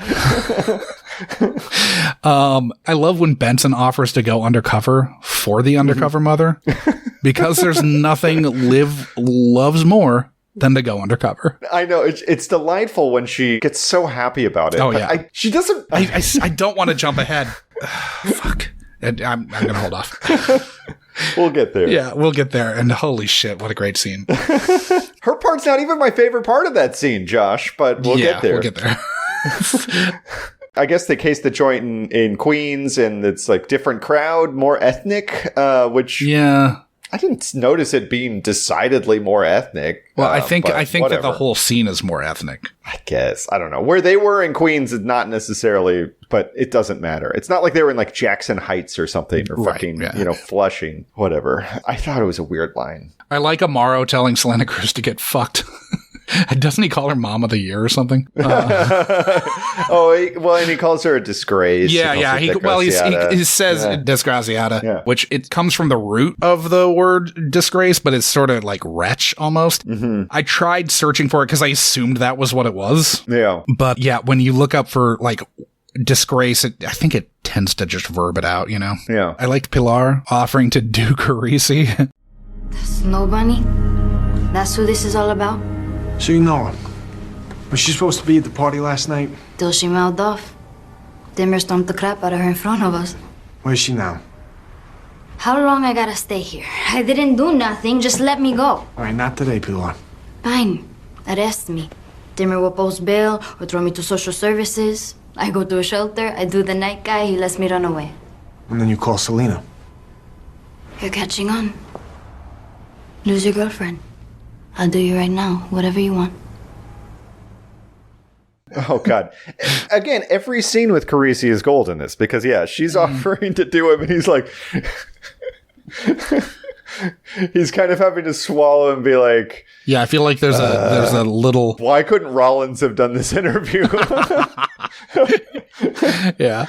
I love when Benson offers to go undercover for the undercover mother because there's nothing Liv loves more than to go undercover. I know. It's delightful when she gets so happy about it. Oh, yeah. She doesn't... I don't want to jump ahead. Fuck. I'm going to hold off. We'll get there. Yeah, we'll get there. And holy shit, what a great scene. Her part's not even my favorite part of that scene, Josh, but we'll get there. We'll get there. I guess they cased the joint in Queens, and it's like different crowd, more ethnic, which... Yeah. I didn't notice it being decidedly more ethnic. Well, I think whatever. that the whole scene is more ethnic. I guess. I don't know. Where they were in Queens is not necessarily, but it doesn't matter. It's not like they were in like Jackson Heights or something, or fucking, Flushing, whatever. I thought it was a weird line. I like Amaro telling Selena Cruz to get fucked. Doesn't he call her Mom of the Year or something? And he calls her a disgrace. Yeah. He says disgraziata, which it comes from the root of the word disgrace, but it's sort of like wretch almost. Mm-hmm. I tried searching for it because I assumed that was what it was. Yeah. But yeah, when you look up for like disgrace, I think it tends to just verb it out, you know? Yeah. I liked Pilar offering to do Carisi. The Snow Bunny? That's who this is all about? So you know her. Was she supposed to be at the party last night? Till she mouthed off. Dimmer stomped the crap out of her in front of us. Where's she now? How long I gotta stay here? I didn't do nothing, just let me go. All right, not today, Pilar. Fine. Arrest me. Dimmer will post bail or throw me to social services. I go to a shelter, I do the night guy, he lets me run away. And then you call Selena. You're catching on. Lose your girlfriend. I'll do you right now, whatever you want. Oh, God. Again, every scene with Carisi is gold in this because, she's offering to do it, and he's like... he's kind of having to swallow and be like... Yeah, I feel like there's a little... Why couldn't Rollins have done this interview? Yeah.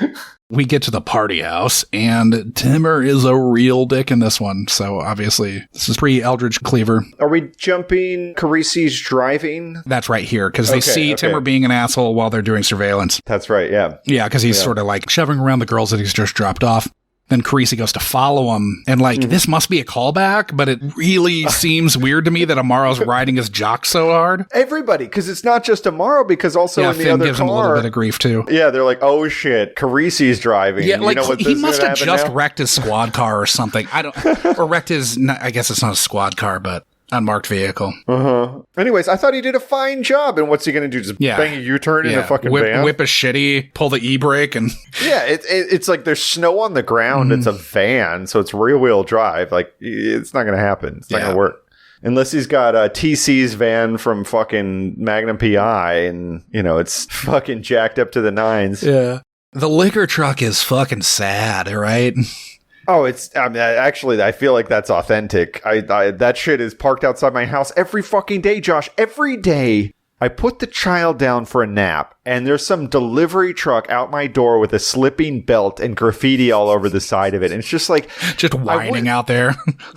We get to the party house, and Timmer is a real dick in this one. So obviously, this is pre-Eldridge Cleaver. Are we jumping Carisi's driving? That's right here, because they see Timmer being an asshole while they're doing surveillance. That's right, yeah. Yeah, because he's sort of like shoving around the girls that he's just dropped off. Then Carisi goes to follow him, and this must be a callback, but it really seems weird to me that Amaro's riding his jock so hard. Everybody, because it's not just Amaro, because also in the Finn other gives car, him a little bit of grief too. Yeah, they're like, oh shit, Carisi's driving. Yeah, like he must have just now? wrecked his squad car or something. Or wrecked his, I guess it's not a squad car, but unmarked vehicle. Anyways, I thought he did a fine job. And what's he going to do? Just bang a U-turn in a fucking van? Whip a shitty, pull the e-brake, and... Yeah, it's like there's snow on the ground. It's a van, so it's rear-wheel drive. Like, it's not going to happen. It's not going to work. Unless he's got a TC's van from fucking Magnum PI, and, it's fucking jacked up to the nines. Yeah. The liquor truck is fucking sad, right? Oh, actually, I feel like that's authentic. That shit is parked outside my house every fucking day, Josh. Every day. I put the child down for a nap, and there's some delivery truck out my door with a slipping belt and graffiti all over the side of it. And it's just like... Just whining out there.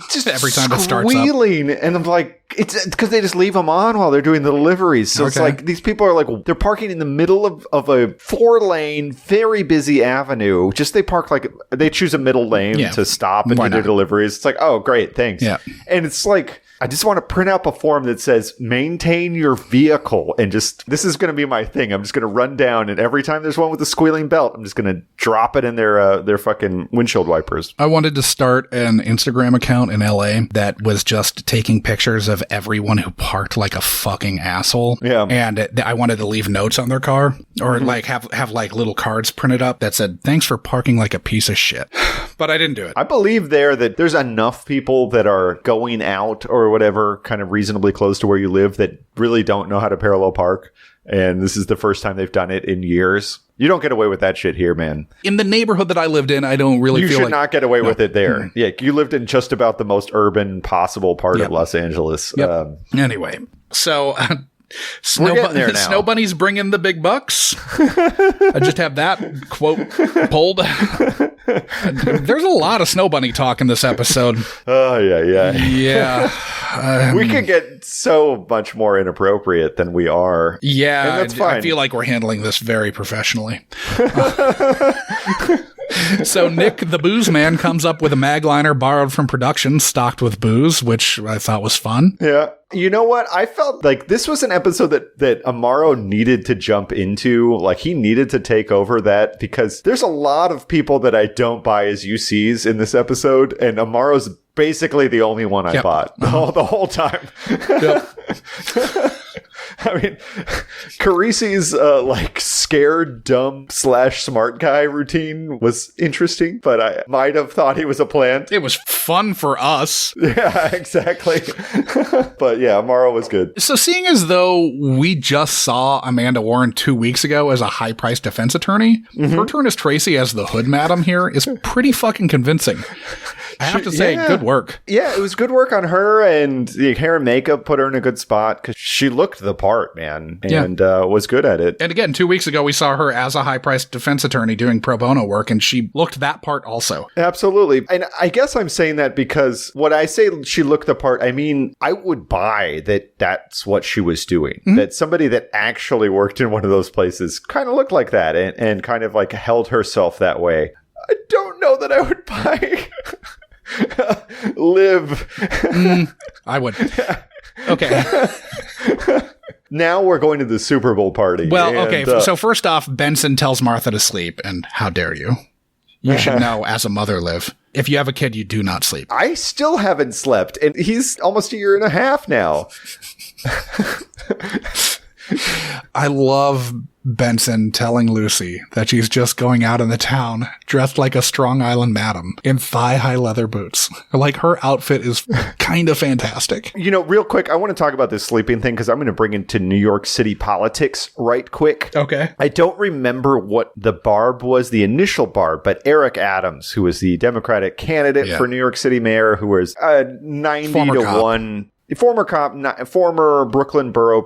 Just every time it starts up. Squealing. And I'm like... It's because they just leave them on while they're doing the deliveries. So it's like these people are like... They're parking in the middle of a 4-lane, very busy avenue. Just they park like... They choose a middle lane to stop and do their deliveries. It's like, oh, great, thanks. Yeah. And it's like... I just want to print out a form that says maintain your vehicle, and just this is going to be my thing. I'm just going to run down, and every time there's one with a squealing belt, I'm just going to drop it in their fucking windshield wipers. I wanted to start an Instagram account in LA that was just taking pictures of everyone who parked like a fucking asshole. Yeah. And I wanted to leave notes on their car, or like have like little cards printed up that said, thanks for parking like a piece of shit. But I didn't do it. I believe that there's enough people that are going out or whatever kind of reasonably close to where you live that really don't know how to parallel park. And this is the first time they've done it in years. You don't get away with that shit here, man. In the neighborhood that I lived in, I don't really feel like... You should not get away with it there. Yeah, you lived in just about the most urban possible part of Los Angeles. Anyway, so... We're getting there now. Snow Bunny's bringing the big bucks. I just have that quote pulled. There's a lot of Snow Bunny talk in this episode. Oh, yeah. Yeah. We could get so much more inappropriate than we are. Yeah, and that's fine. I feel like we're handling this very professionally. So Nick, the booze man, comes up with a magliner borrowed from production, stocked with booze, which I thought was fun. Yeah. You know what? I felt like this was an episode that Amaro needed to jump into. Like, he needed to take over that, because there's a lot of people that I don't buy as UCs in this episode, and Amaro's basically the only one I bought the whole time. I mean, Carisi's like scared, dumb / smart guy routine was interesting, but I might have thought he was a plant. It was fun for us. Yeah, exactly. But yeah, Amaro was good. So seeing as though we just saw Amanda Warren 2 weeks ago as a high-priced defense attorney, her turn as Tracy as the hood madam here is pretty fucking convincing. I have to say, good work. Yeah, it was good work on her, and the hair and makeup put her in a good spot because she looked the part, man, and was good at it. And again, 2 weeks ago, we saw her as a high-priced defense attorney doing pro bono work, and she looked that part also. Absolutely. And I guess I'm saying that because when I say she looked the part, I mean, I would buy that that's what she was doing. Mm-hmm. That somebody that actually worked in one of those places kind of looked like that and kind of like held herself that way. I don't know that I would buy... Liv. I would. Okay. Now we're going to the Super Bowl party. Well, okay. So first off, Benson tells Martha to sleep, and how dare you? You should know as a mother, Liv. If you have a kid, you do not sleep. I still haven't slept, and he's almost a year and a half now. I love Benson telling Lucy that she's just going out in the town dressed like a Strong Island madam in thigh-high leather boots. Like, her outfit is kind of fantastic. You know, real quick, I want to talk about this sleeping thing because I'm going to bring into New York City politics right quick. Okay. I don't remember what the barb was, the initial barb, but Eric Adams, who was the Democratic candidate for New York City mayor, who was 90-1... Former cop, former Brooklyn borough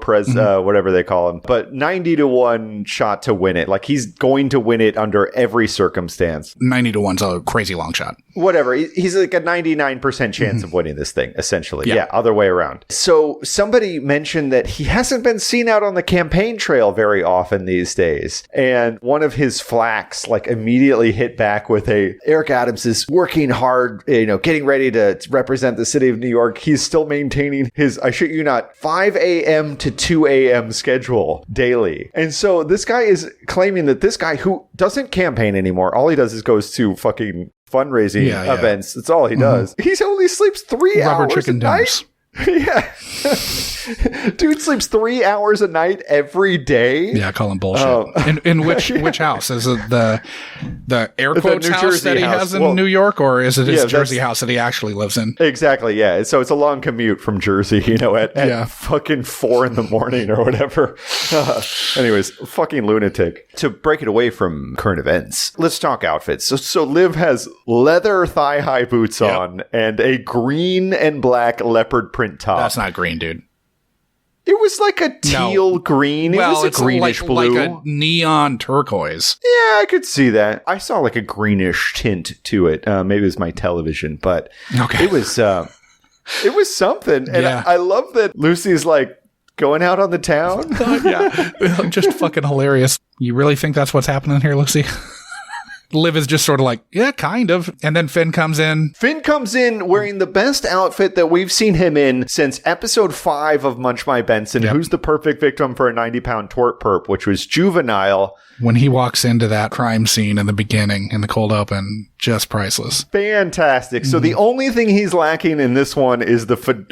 whatever they call him, but 90-1 shot to win it. Like, he's going to win it under every circumstance. 90-1's a crazy long shot. Whatever. He's like a 99% chance of winning this thing, essentially. Yeah, other way around. So somebody mentioned that he hasn't been seen out on the campaign trail very often these days. And one of his flacks like immediately hit back with Eric Adams is working hard, getting ready to represent the city of New York. He's still maintaining his, I shit you not, 5 a.m. to 2 a.m. schedule daily. And so this guy is claiming that this guy who doesn't campaign anymore, all he does is goes to fucking fundraising events. That's all he does. He only sleeps 3 hours Rubber chicken a night. dinners. Yeah. Dude sleeps 3 hours a night every day. Yeah, I call him bullshit. In which house? Is it the air quotes house Jersey that he has in New York, or is it his Jersey house that he actually lives in? Exactly, yeah. So it's a long commute from Jersey, at fucking 4 a.m. or whatever. Anyways, fucking lunatic. To break it away from current events, let's talk outfits. So Liv has leather thigh-high boots on and a green and black leopard print top. That's not green, dude. It was like a teal green. It was a greenish blue. Like a neon turquoise. Yeah, I could see that. I saw like a greenish tint to it. Maybe it was my television, but it was something. And I love that Lucy's like going out on the town. Just fucking hilarious. You really think that's what's happening here, Lucy? Liv is just sort of like, yeah, kind of. And then Finn comes in. Finn comes in wearing the best outfit that we've seen him in since episode 5 of Munch My Benson, Who's the Perfect Victim for a 90-Pound Tort Perp, which was Juvenile. When he walks into that crime scene in the beginning, in the cold open, just priceless. Fantastic. So the only thing he's lacking in this one is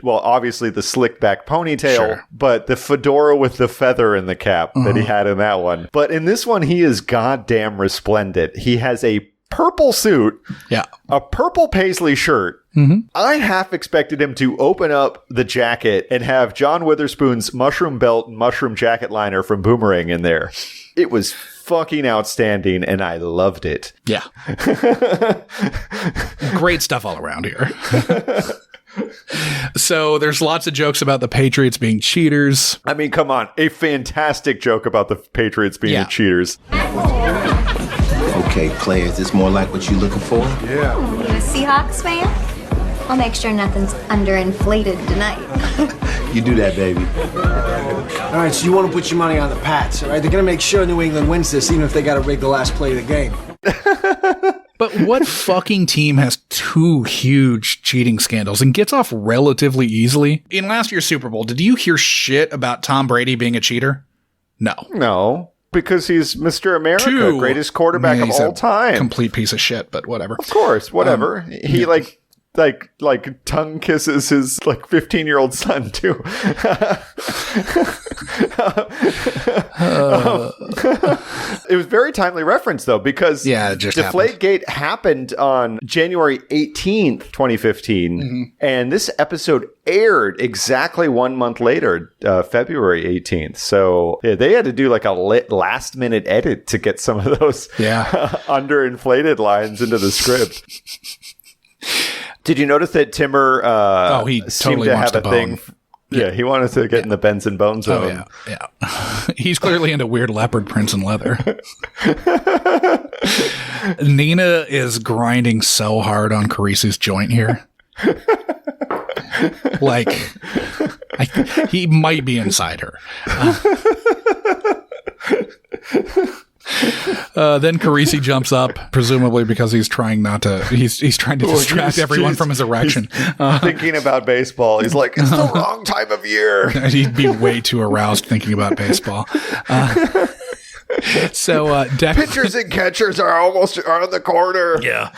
obviously the slick back ponytail, but the fedora with the feather in the cap that he had in that one. But in this one, he is goddamn resplendent. He has a purple suit, a purple paisley shirt. I half expected him to open up the jacket and have John Witherspoon's mushroom belt and mushroom jacket liner from Boomerang in there. It was fucking outstanding, and I loved it. Yeah. Great stuff all around here. So there's lots of jokes about the Patriots being cheaters. I mean, come on. A fantastic joke about the Patriots being the cheaters. Okay, players, this more like what you looking for? Yeah. You a Seahawks fan? I'll make sure nothing's underinflated tonight. You do that, baby. All right, so you want to put your money on the Pats, all right? They're going to make sure New England wins this, even if they got to rig the last play of the game. But what fucking team has two huge cheating scandals and gets off relatively easily? In last year's Super Bowl, did you hear shit about Tom Brady being a cheater? No. Because he's Mr. America, greatest quarterback of all time. Complete piece of shit, but whatever. Of course, whatever. He like tongue kisses his 15-year-old son too. It was very timely reference though, because it just Deflategate happened on January 18th, 2015, and this episode aired exactly 1 month later, February 18th. So they had to do like a last minute edit to get some of those underinflated lines into the script. Did you notice that Timmer he seemed totally to wants have to a thing? Yeah, he wanted to get in the Benson Bone zone. Yeah. He's clearly into weird leopard prints and leather. Nina is grinding so hard on Carisi's joint here. He might be inside her. Then Carisi jumps up, presumably because he's trying he's trying to distract everyone from his erection. Thinking about baseball. He's like, it's the wrong time of year. He'd be way too aroused thinking about baseball. So pitchers and catchers are almost on the corner. Yeah,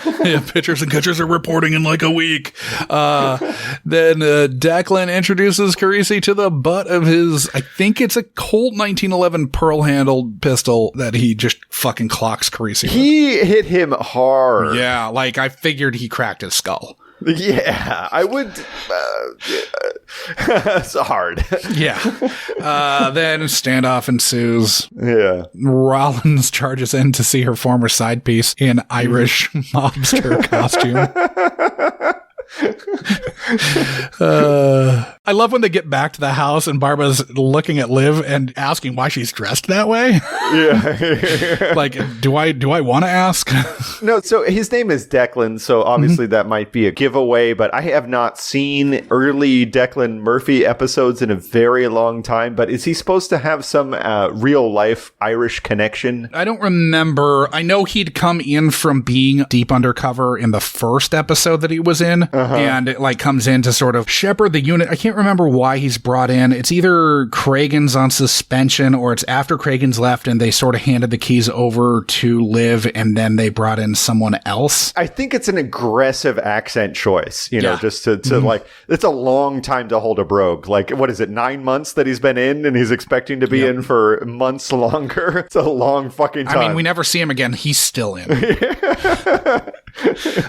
pitchers and catchers are reporting in like a week. Then Declan introduces Carisi to the butt of his, I think it's a Colt 1911 pearl-handled pistol that he just fucking clocks Carisi with. He hit him hard. Yeah, like I figured he cracked his skull. Yeah, I would. It's hard. Yeah. Then standoff ensues. Yeah. Rollins charges in to see her former side piece in Irish mobster costume. I love when they get back to the house and Barbara's looking at Liv and asking why she's dressed that way. Yeah. Like, do I want to ask? No, so his name is Declan, so obviously that might be a giveaway, but I have not seen early Declan Murphy episodes in a very long time, but is he supposed to have some real life Irish connection? I don't remember. I know he'd come in from being deep undercover in the first episode that he was in, and it like comes in to sort of shepherd the unit. I can't remember why he's brought in. It's either Cragen's on suspension or it's after Cragen's left and they sort of handed the keys over to Liv and then they brought in someone else. I think it's an aggressive accent choice, you know, just to like, it's a long time to hold a brogue. Like, what is it, 9 months that he's been in and he's expecting to be in for months longer? It's a long fucking time. I mean, we never see him again. He's still in.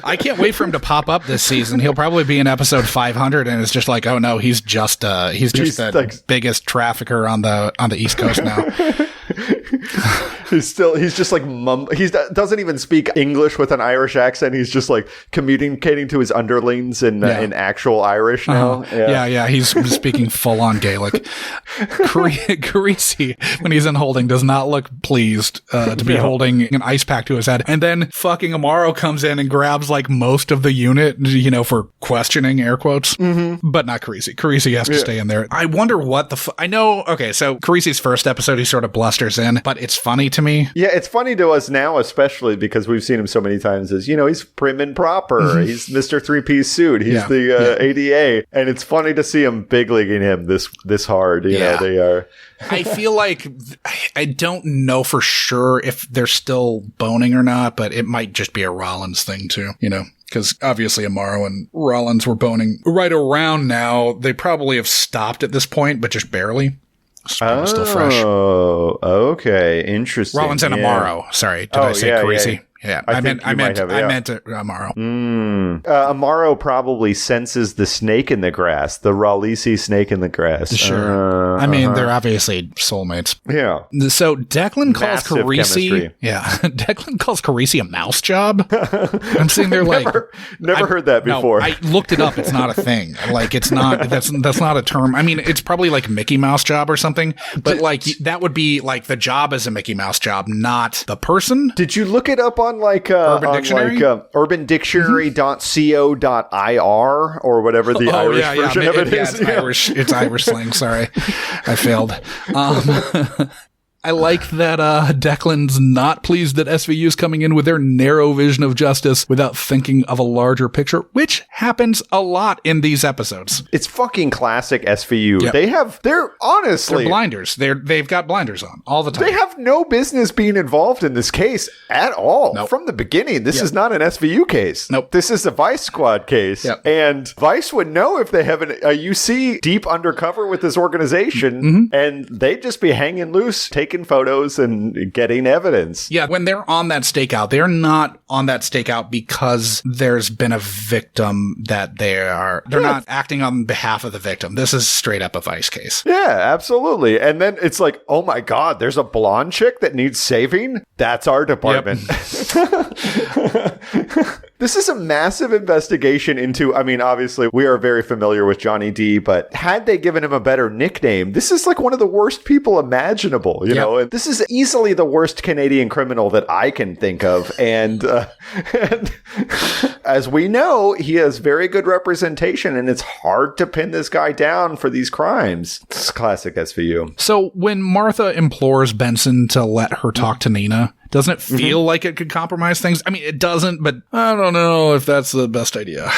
I can't wait for him to pop up this season. He'll probably be in episode 500 and it's just like, oh no, he's just the like, biggest trafficker on the East Coast now. He's just like he doesn't even speak English with an Irish accent. He's just like communicating to his underlings in actual Irish now. Yeah. He's speaking full on Gaelic. Carisi, when he's in holding, does not look pleased to be holding an ice pack to his head. And then fucking Amaro comes in and grabs like most of the unit, you know, for questioning, air quotes, but not Carisi. Carisi has to stay in there. I wonder what I know. Okay, so Carisi's first episode, he sort of blusters in, but it's funny to me. Yeah, it's funny to us now, especially because we've seen him so many times as, you know, he's prim and proper. He's Mr. Three-Piece Suit. He's the ADA. And it's funny to see him big leaguing him this hard. You know, they are. I feel like I don't know for sure if they're still boning or not, but it might just be a Rollins thing too, you know? Because obviously Amaro and Rollins were boning right around now. They probably have stopped at this point, but just barely. Still fresh. Oh, okay. Interesting. Rollins and Amaro. Sorry. Did I say Carisi? Yeah. I meant Amaro. Amaro probably senses the snake in the grass, the Raleigh snake in the grass. Sure. They're obviously soulmates. Yeah. So Declan calls Massive Carisi. chemistry. Yeah. Declan calls Carisi a mouse job. I'm sitting there like, never heard that before. No, I looked it up. It's not a thing. Like, it's not. That's not a term. I mean, it's probably like Mickey Mouse job or something. But like that would be like the job is a Mickey Mouse job, not the person. Did you look it up on like Urban Dictionary? UrbanDictionary.co.ir or whatever the Irish version of it is? It's Irish slang. Sorry, I failed. I like that Declan's not pleased that SVU is coming in with their narrow vision of justice without thinking of a larger picture, which happens a lot in these episodes. It's fucking classic SVU. Yep. They're honestly... They're blinders. They've got blinders on all the time. They have no business being involved in this case at all. Nope. From the beginning, this is not an SVU case. Nope. This is a Vice Squad case. Yep. And Vice would know if they have a UC deep undercover with this organization, and they'd just be hanging loose, taking photos and getting evidence. Yeah, when they're on that stakeout, they're not on that stakeout because there's been a victim that they're not acting on behalf of the victim. This is straight up a Vice case. Yeah, absolutely. And then it's like, oh my God, there's a blonde chick that needs saving? That's our department. Yep. This is a massive investigation into, obviously we are very familiar with Johnny D, but had they given him a better nickname, this is like one of the worst people imaginable, you know? And this is easily the worst Canadian criminal that I can think of. And as we know, he has very good representation, and it's hard to pin this guy down for these crimes. It's classic SVU. So when Martha implores Benson to let her talk to Nina, doesn't it feel like it could compromise things? I mean, it doesn't, but I don't know if that's the best idea.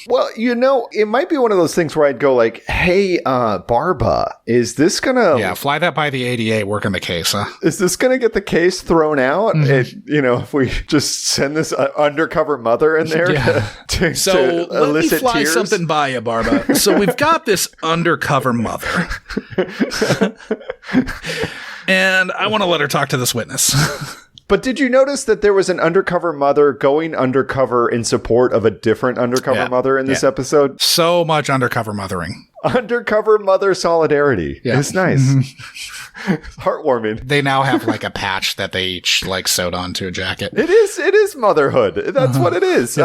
Well, it might be one of those things where I'd go like, hey, Barba, is this gonna... Yeah, fly that by the ADA, work on the case, huh? Is this gonna get the case thrown out? If we just send this undercover mother in there to let me fly tears? something by you, Barba. So we've got this undercover mother. And I want to let her talk to this witness. But did you notice that there was an undercover mother going undercover in support of a different undercover mother in this episode? So much undercover mothering. Undercover mother solidarity. Yeah. It's nice. It's heartwarming. They now have like a patch that they each like sewed onto a jacket. It is motherhood. That's what it is.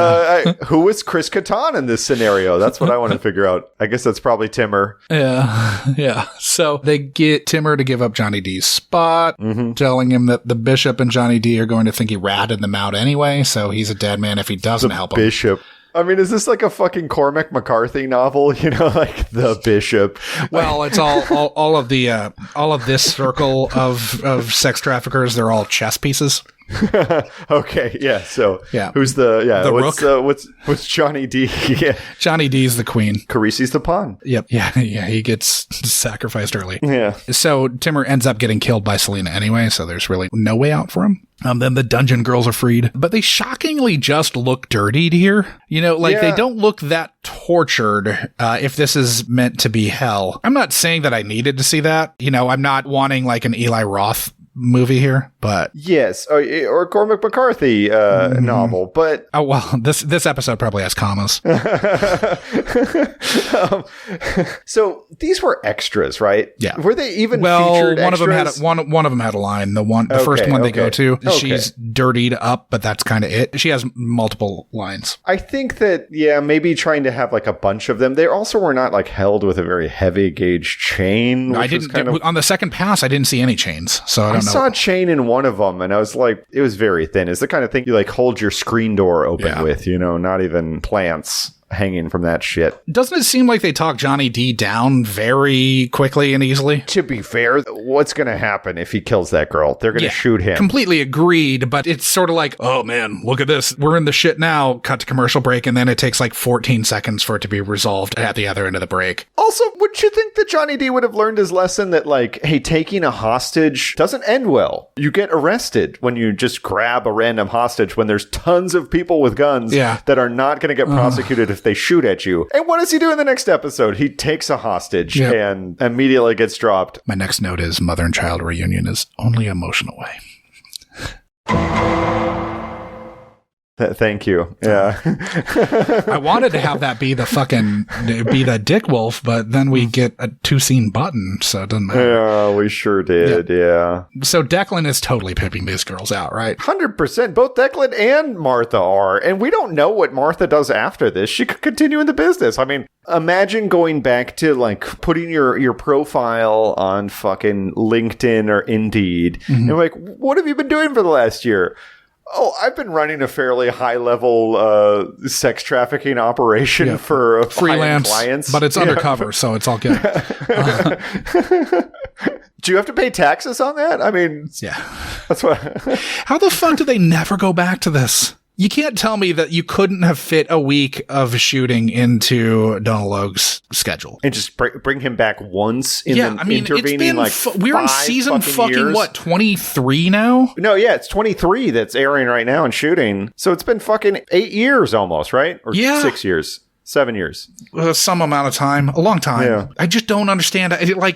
Who is Chris Kattan in this scenario? That's what I want to figure out. I guess that's probably Timur. Yeah. So they get Timur to give up Johnny D's spot, telling him that the bishop and Johnny D are going to think he ratted them out anyway, so he's a dead man if he doesn't help him. Bishop. Is this like a fucking Cormac McCarthy novel? Like The Bishop. Well, it's all of this circle of sex traffickers. They're all chess pieces. Okay, yeah. So, who's the rook? What's Johnny D? Yeah, Johnny D's the queen. Carisi's the pawn. Yep. Yeah. He gets sacrificed early. Yeah. So Timur ends up getting killed by Selena anyway. So there's really no way out for him. Then the dungeon girls are freed, but they shockingly just look dirtied here. They don't look that tortured. If this is meant to be hell, I'm not saying that I needed to see that. I'm not wanting like an Eli Roth movie here, but yes, or Cormac McCarthy novel, but this episode probably has commas. So these were extras, right? Yeah. Were they even featured one extras? of them had a line. The first one they go to, she's dirtied up, but that's kind of it. She has multiple lines. I think that maybe trying to have like a bunch of them. They also were not like held with a very heavy gauge chain. I didn't on the second pass. I didn't see any chains, so I saw a chain in one of them, and I was like, it was very thin. It's the kind of thing you like hold your screen door open with, not even plants hanging from that shit. Doesn't it seem like they talk Johnny D down very quickly and easily? To be fair, what's going to happen if he kills that girl? They're going to shoot him. Completely agreed, but it's sort of like, oh man, look at this. We're in the shit now. Cut to commercial break, and then it takes like 14 seconds for it to be resolved at the other end of the break. Also, would you think that Johnny D would have learned his lesson that like, hey, taking a hostage doesn't end well. You get arrested when you just grab a random hostage when there's tons of people with guns that are not going to get prosecuted if they shoot at you. And what does he do in the next episode? He takes a hostage and immediately gets dropped. My next note is mother and child reunion is only emotional way. Thank you. Yeah. I wanted to have that be the Dick Wolf, but then we get a 2-scene button, so it doesn't matter. Yeah, we sure did. Yeah. So Declan is totally pimping these girls out, right? 100%. Both Declan and Martha are. And we don't know what Martha does after this. She could continue in the business. I mean, imagine going back to like putting your profile on fucking LinkedIn or Indeed. And like, what have you been doing for the last year? Oh, I've been running a fairly high-level sex trafficking operation for freelance clients. But it's undercover, so it's all good. Do you have to pay taxes on that? I mean, that's what. How the fuck do they never go back to this? You can't tell me that you couldn't have fit a week of shooting into Donal Logue's schedule. And just bring him back once in the intervening, we're in season fucking what, 23 now? No, yeah, it's 23 that's airing right now and shooting. So it's been fucking 8 years almost, right? Or 6 years. 7 years. Some amount of time. A long time. Yeah. I just don't understand.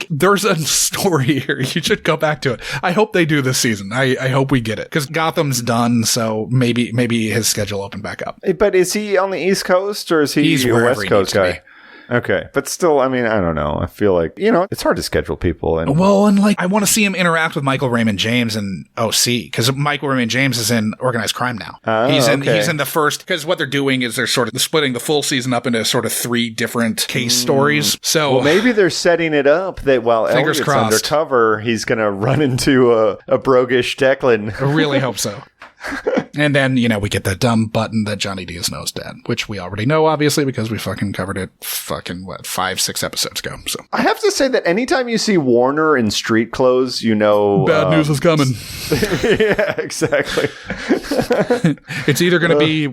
There's a story here. You should go back to it. I hope they do this season. I hope we get it. Because Gotham's done, so maybe his schedule opened back up. But is he on the East Coast or is he a West Coast guy? Okay. But still, I mean, I don't know. I feel like, it's hard to schedule people. And I want to see him interact with Michael Raymond James in OC, because Michael Raymond James is in Organized Crime now. He's in the first, because what they're doing is they're sort of splitting the full season up into sort of 3 different case stories. So maybe they're setting it up that while Elliot's undercover, he's going to run into a broguish Declan. I really hope so. And then, we get that dumb button that Johnny Diaz knows dead, which we already know, obviously, because we fucking covered it 5-6 episodes ago. So I have to say that anytime you see Warner in street clothes, bad news is coming. Yeah, exactly. It's either going to be,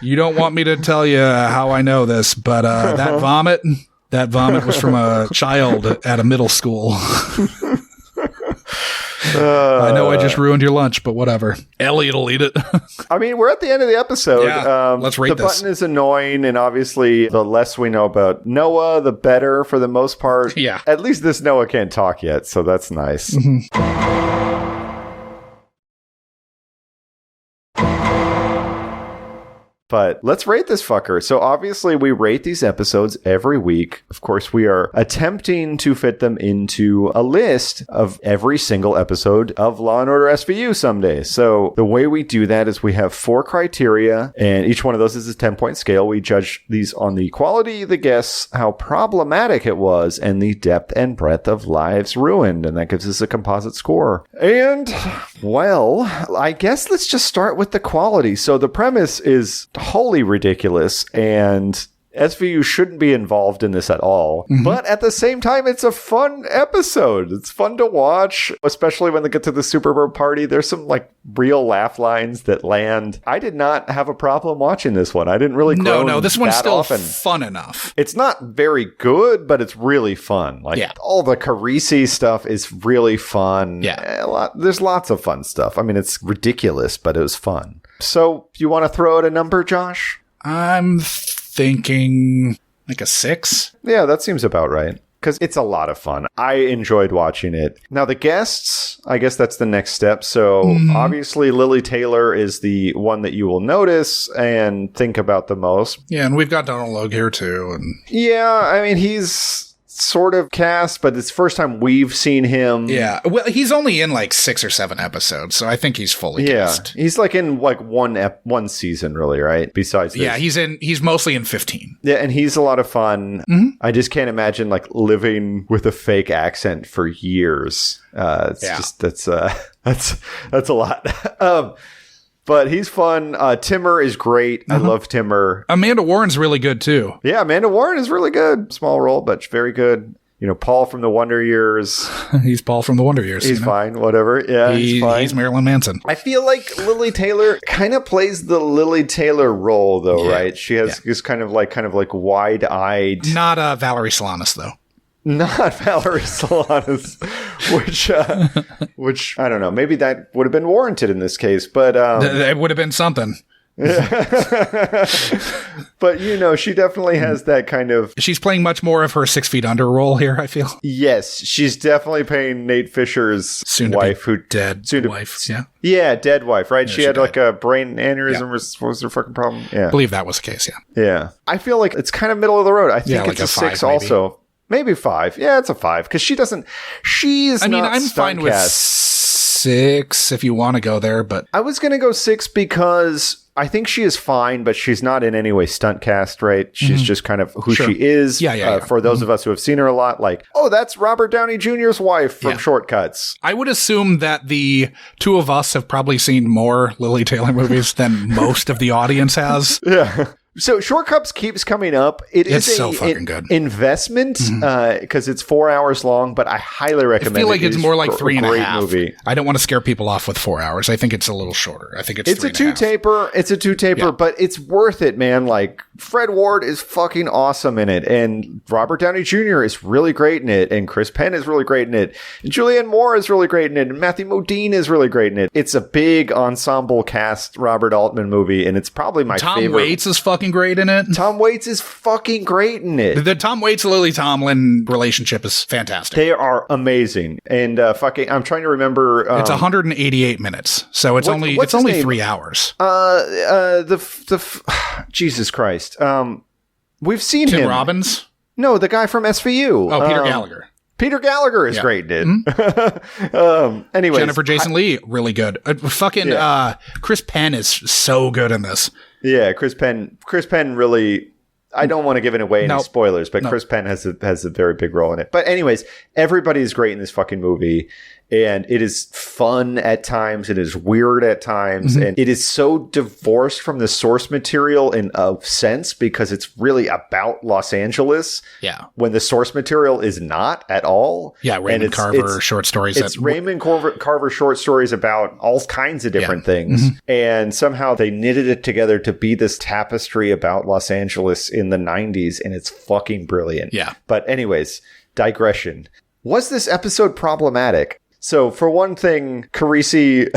you don't want me to tell you how I know this, but that vomit was from a child at a middle school. I know I just ruined your lunch, but whatever. Elliot will eat it. I mean, we're at the end of the episode. Yeah, let's rate this. The button is annoying, and obviously, the less we know about Noah, the better for the most part. Yeah. At least this Noah can't talk yet, so that's nice. But let's rate this fucker. So obviously we rate these episodes every week. Of course, we are attempting to fit them into a list of every single episode of Law & Order SVU someday. So the way we do that is we have 4 criteria, and each one of those is a 10-point scale. We judge these on the quality of the guests, how problematic it was, and the depth and breadth of lives ruined. And that gives us a composite score. And, I guess let's just start with the quality. So the premise is wholly ridiculous, and SVU shouldn't be involved in this at all. But at the same time, it's a fun episode. It's fun to watch, especially when they get to the Super Bowl party. There's some real laugh lines that land. I did not have a problem watching this one. I didn't really groan. No, this one's still often. Fun enough. It's not very good, but it's really fun. All the Carisi stuff is really fun. Yeah. There's lots of fun stuff. I mean, it's ridiculous, but it was fun. So, you want to throw out a number, Josh? I'm thinking a 6. Yeah, that seems about right. Because it's a lot of fun. I enjoyed watching it. Now, the guests, I guess that's the next step. So, obviously, Lili Taylor is the one that you will notice and think about the most. Yeah, and we've got Donal Logue here, too. Yeah, I mean, he's sort of cast, but it's the first time we've seen him. Yeah, well, he's only in 6 or 7 episodes, so I think he's fully cast. He's in one season, really, right? Besides this. Yeah, he's mostly in 15. Yeah, and he's a lot of fun. I just can't imagine living with a fake accent for years. That's a lot. But he's fun. Timur is great. I love Timur. Amanda Warren's really good, too. Yeah, Amanda Warren is really good. Small role, but very good. Paul from the Wonder Years. He's Paul from the Wonder Years. He's fine, whatever. Yeah, he's fine. He's Marilyn Manson. I feel like Lili Taylor kind of plays the Lili Taylor role, though, right? She has is kind of wide-eyed. Not Valerie Solanas, though. Not Valerie Solanas, which I don't know. Maybe that would have been warranted in this case, but it would have been something. But, she definitely has that kind of... She's playing much more of her 6 feet under role here, I feel. Yes, she's definitely playing Nate Fisher's wife, who dead wife, yeah. Yeah, dead wife, right? Yeah, she had died. like a brain aneurysm. What was her fucking problem? Yeah. I believe that was the case, yeah. Yeah. I feel like it's kind of middle of the road. I think it's like a 6 also. Maybe 5. Yeah, it's a 5. Because she's I'm fine with 6 if you want to go there, but... I was going to go 6 because... I think she is fine, but she's not in any way stunt cast, right? She's just kind of who she is. Yeah. For those of us who have seen her a lot, like, oh, that's Robert Downey Jr.'s wife from Shortcuts. I would assume that the two of us have probably seen more Lili Taylor movies than most of the audience has. Yeah. So Shortcuts keeps coming up. It's so fucking good. Investment because it's 4 hours long, but I highly recommend it. I feel like it's more like 3.5. Movie. I don't want to scare people off with 4 hours. I think it's a little shorter. I think it's 3.5. It's a two-taper, but it's worth it, man. Like, Fred Ward is fucking awesome in it, and Robert Downey Jr. is really great in it, and Chris Penn is really great in it, and Julianne Moore is really great in it, and Matthew Modine is really great in it. It's a big ensemble cast Robert Altman movie, and it's probably my favorite. Tom Waits is fucking great in it. Tom Waits is fucking great in it. The Tom Waits-Lily Tomlin relationship is fantastic. They are amazing. And I'm trying to remember. It's 188 minutes, so it's only 3 hours. Jesus Christ. We've seen Tim him. Robbins? No, the guy from SVU. Oh, Peter Gallagher. Peter Gallagher is great, dude. Anyways, Jennifer Jason Leigh, really good. Chris Penn is so good in this. Yeah, Chris Penn really... I don't want to give it away any spoilers, but Chris Penn has a very big role in it. But anyways, everybody is great in this fucking movie. And it is fun at times. It is weird at times. And it is so divorced from the source material in a sense because it's really about Los Angeles. Yeah. When the source material is not at all. Yeah, Raymond Carver short stories. It's Raymond Carver short stories about all kinds of different things. And somehow they knitted it together to be this tapestry about Los Angeles in the 90s. And it's fucking brilliant. Yeah. But anyways, digression. Was this episode problematic? So, for one thing, Carisi,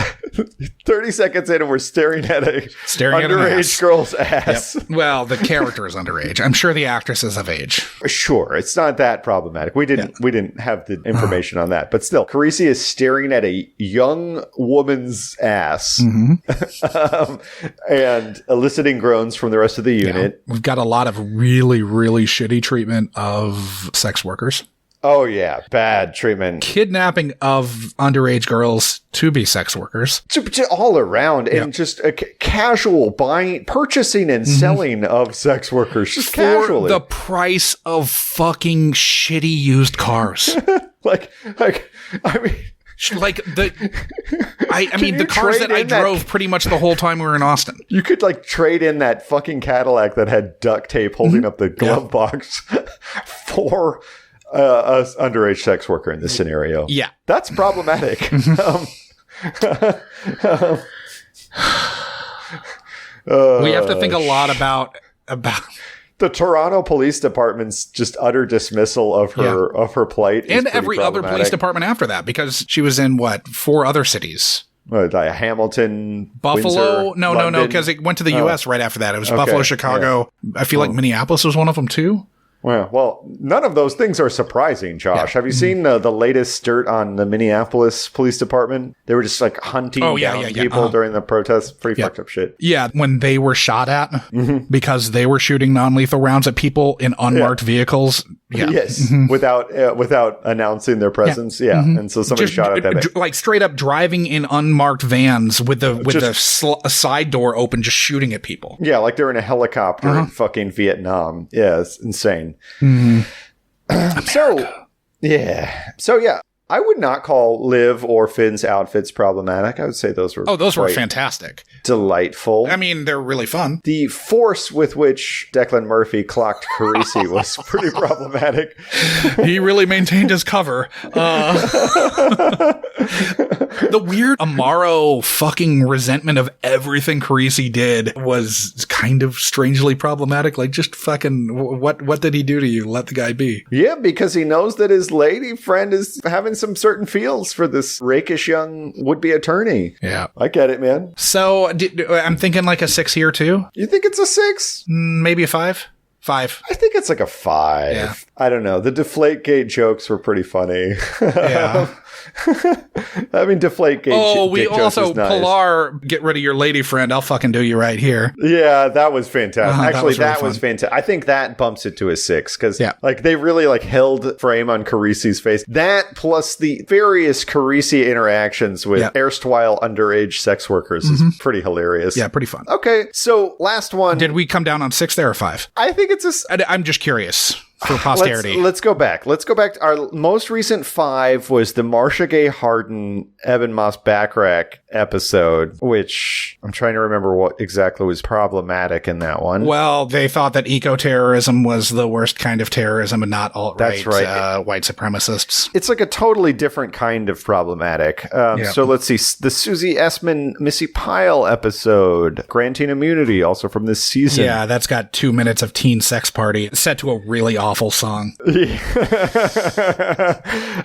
30 seconds in and we're staring at an underage girl's ass. Yep. Well, the character is underage. I'm sure the actress is of age. Sure. It's not that problematic. We didn't have the information on that. But still, Carisi is staring at a young woman's ass and eliciting groans from the rest of the unit. We've got a lot of really, really shitty treatment of sex workers. Oh, yeah. Bad treatment. Kidnapping of underage girls to be sex workers. All around. And just a casual buying, purchasing and selling of sex workers. Just casually. For the price of fucking shitty used cars. I mean, the cars that I drove pretty much the whole time we were in Austin. You could trade in that fucking Cadillac that had duct tape holding up the glove box for... a underage sex worker in this scenario. Yeah. That's problematic. We have to think a lot about the Toronto Police Department's just utter dismissal of her plight. And every other police department after that, because she was in 4 other cities. Hamilton, Buffalo. Windsor, No, because it went to the U.S. right after that. It was Buffalo, Chicago. Yeah. I feel like Minneapolis was one of them too. Well, none of those things are surprising, Josh. Yeah. Have you seen the latest dirt on the Minneapolis Police Department? They were just hunting down people during the protests. Pretty fucked up shit. Yeah, when they were shot at because they were shooting non-lethal rounds at people in unmarked vehicles. Yeah. Yes, without announcing their presence. Yeah, and so somebody shot at that. Straight up driving in unmarked vans with a side door open, just shooting at people. Yeah, like they're in a helicopter in fucking Vietnam. Yeah, it's insane. So I would not call Liv or Finn's outfits problematic. I would say those were were fantastic. Delightful. I mean, they're really fun. The force with which Declan Murphy clocked Carisi was pretty problematic. He really maintained his cover. The weird Amaro fucking resentment of everything Carisi did was kind of strangely problematic. Just fucking, what did he do to you? Let the guy be. Yeah, because he knows that his lady friend is having some certain feels for this rakish young would-be attorney. Yeah. I get it, man. So I'm thinking like a 6 here too. You think it's a 6? Maybe a 5? 5. I think it's like a 5. Yeah. I don't know. The Deflategate jokes were pretty funny. Yeah. I mean, Deflategate. Oh, we dick jokes also, is nice. Pilar, get rid of your lady friend. I'll fucking do you right here. Yeah, that was fantastic. Actually, that was was fantastic. I think that bumps it to a 6 because Yeah. like they really like held frame on Carisi's face. That plus the various Carisi interactions with erstwhile underage sex workers is pretty hilarious. Yeah, pretty fun. Okay, so last one. Did we come down on 6 there or 5? I think it's I'm just curious for posterity. Let's go back. Our most recent 5 was the Marsha Gay Harden Eben Moss Backrack episode, which I'm trying to remember what exactly was problematic in that one. Well, they thought that eco-terrorism was the worst kind of terrorism and not alt-right white supremacists. It's like a totally different kind of problematic. So let's see. The Susie Essman Missy Pyle episode, granting immunity, also from this season. Yeah, that's got 2 minutes of teen sex party set to a really awful song.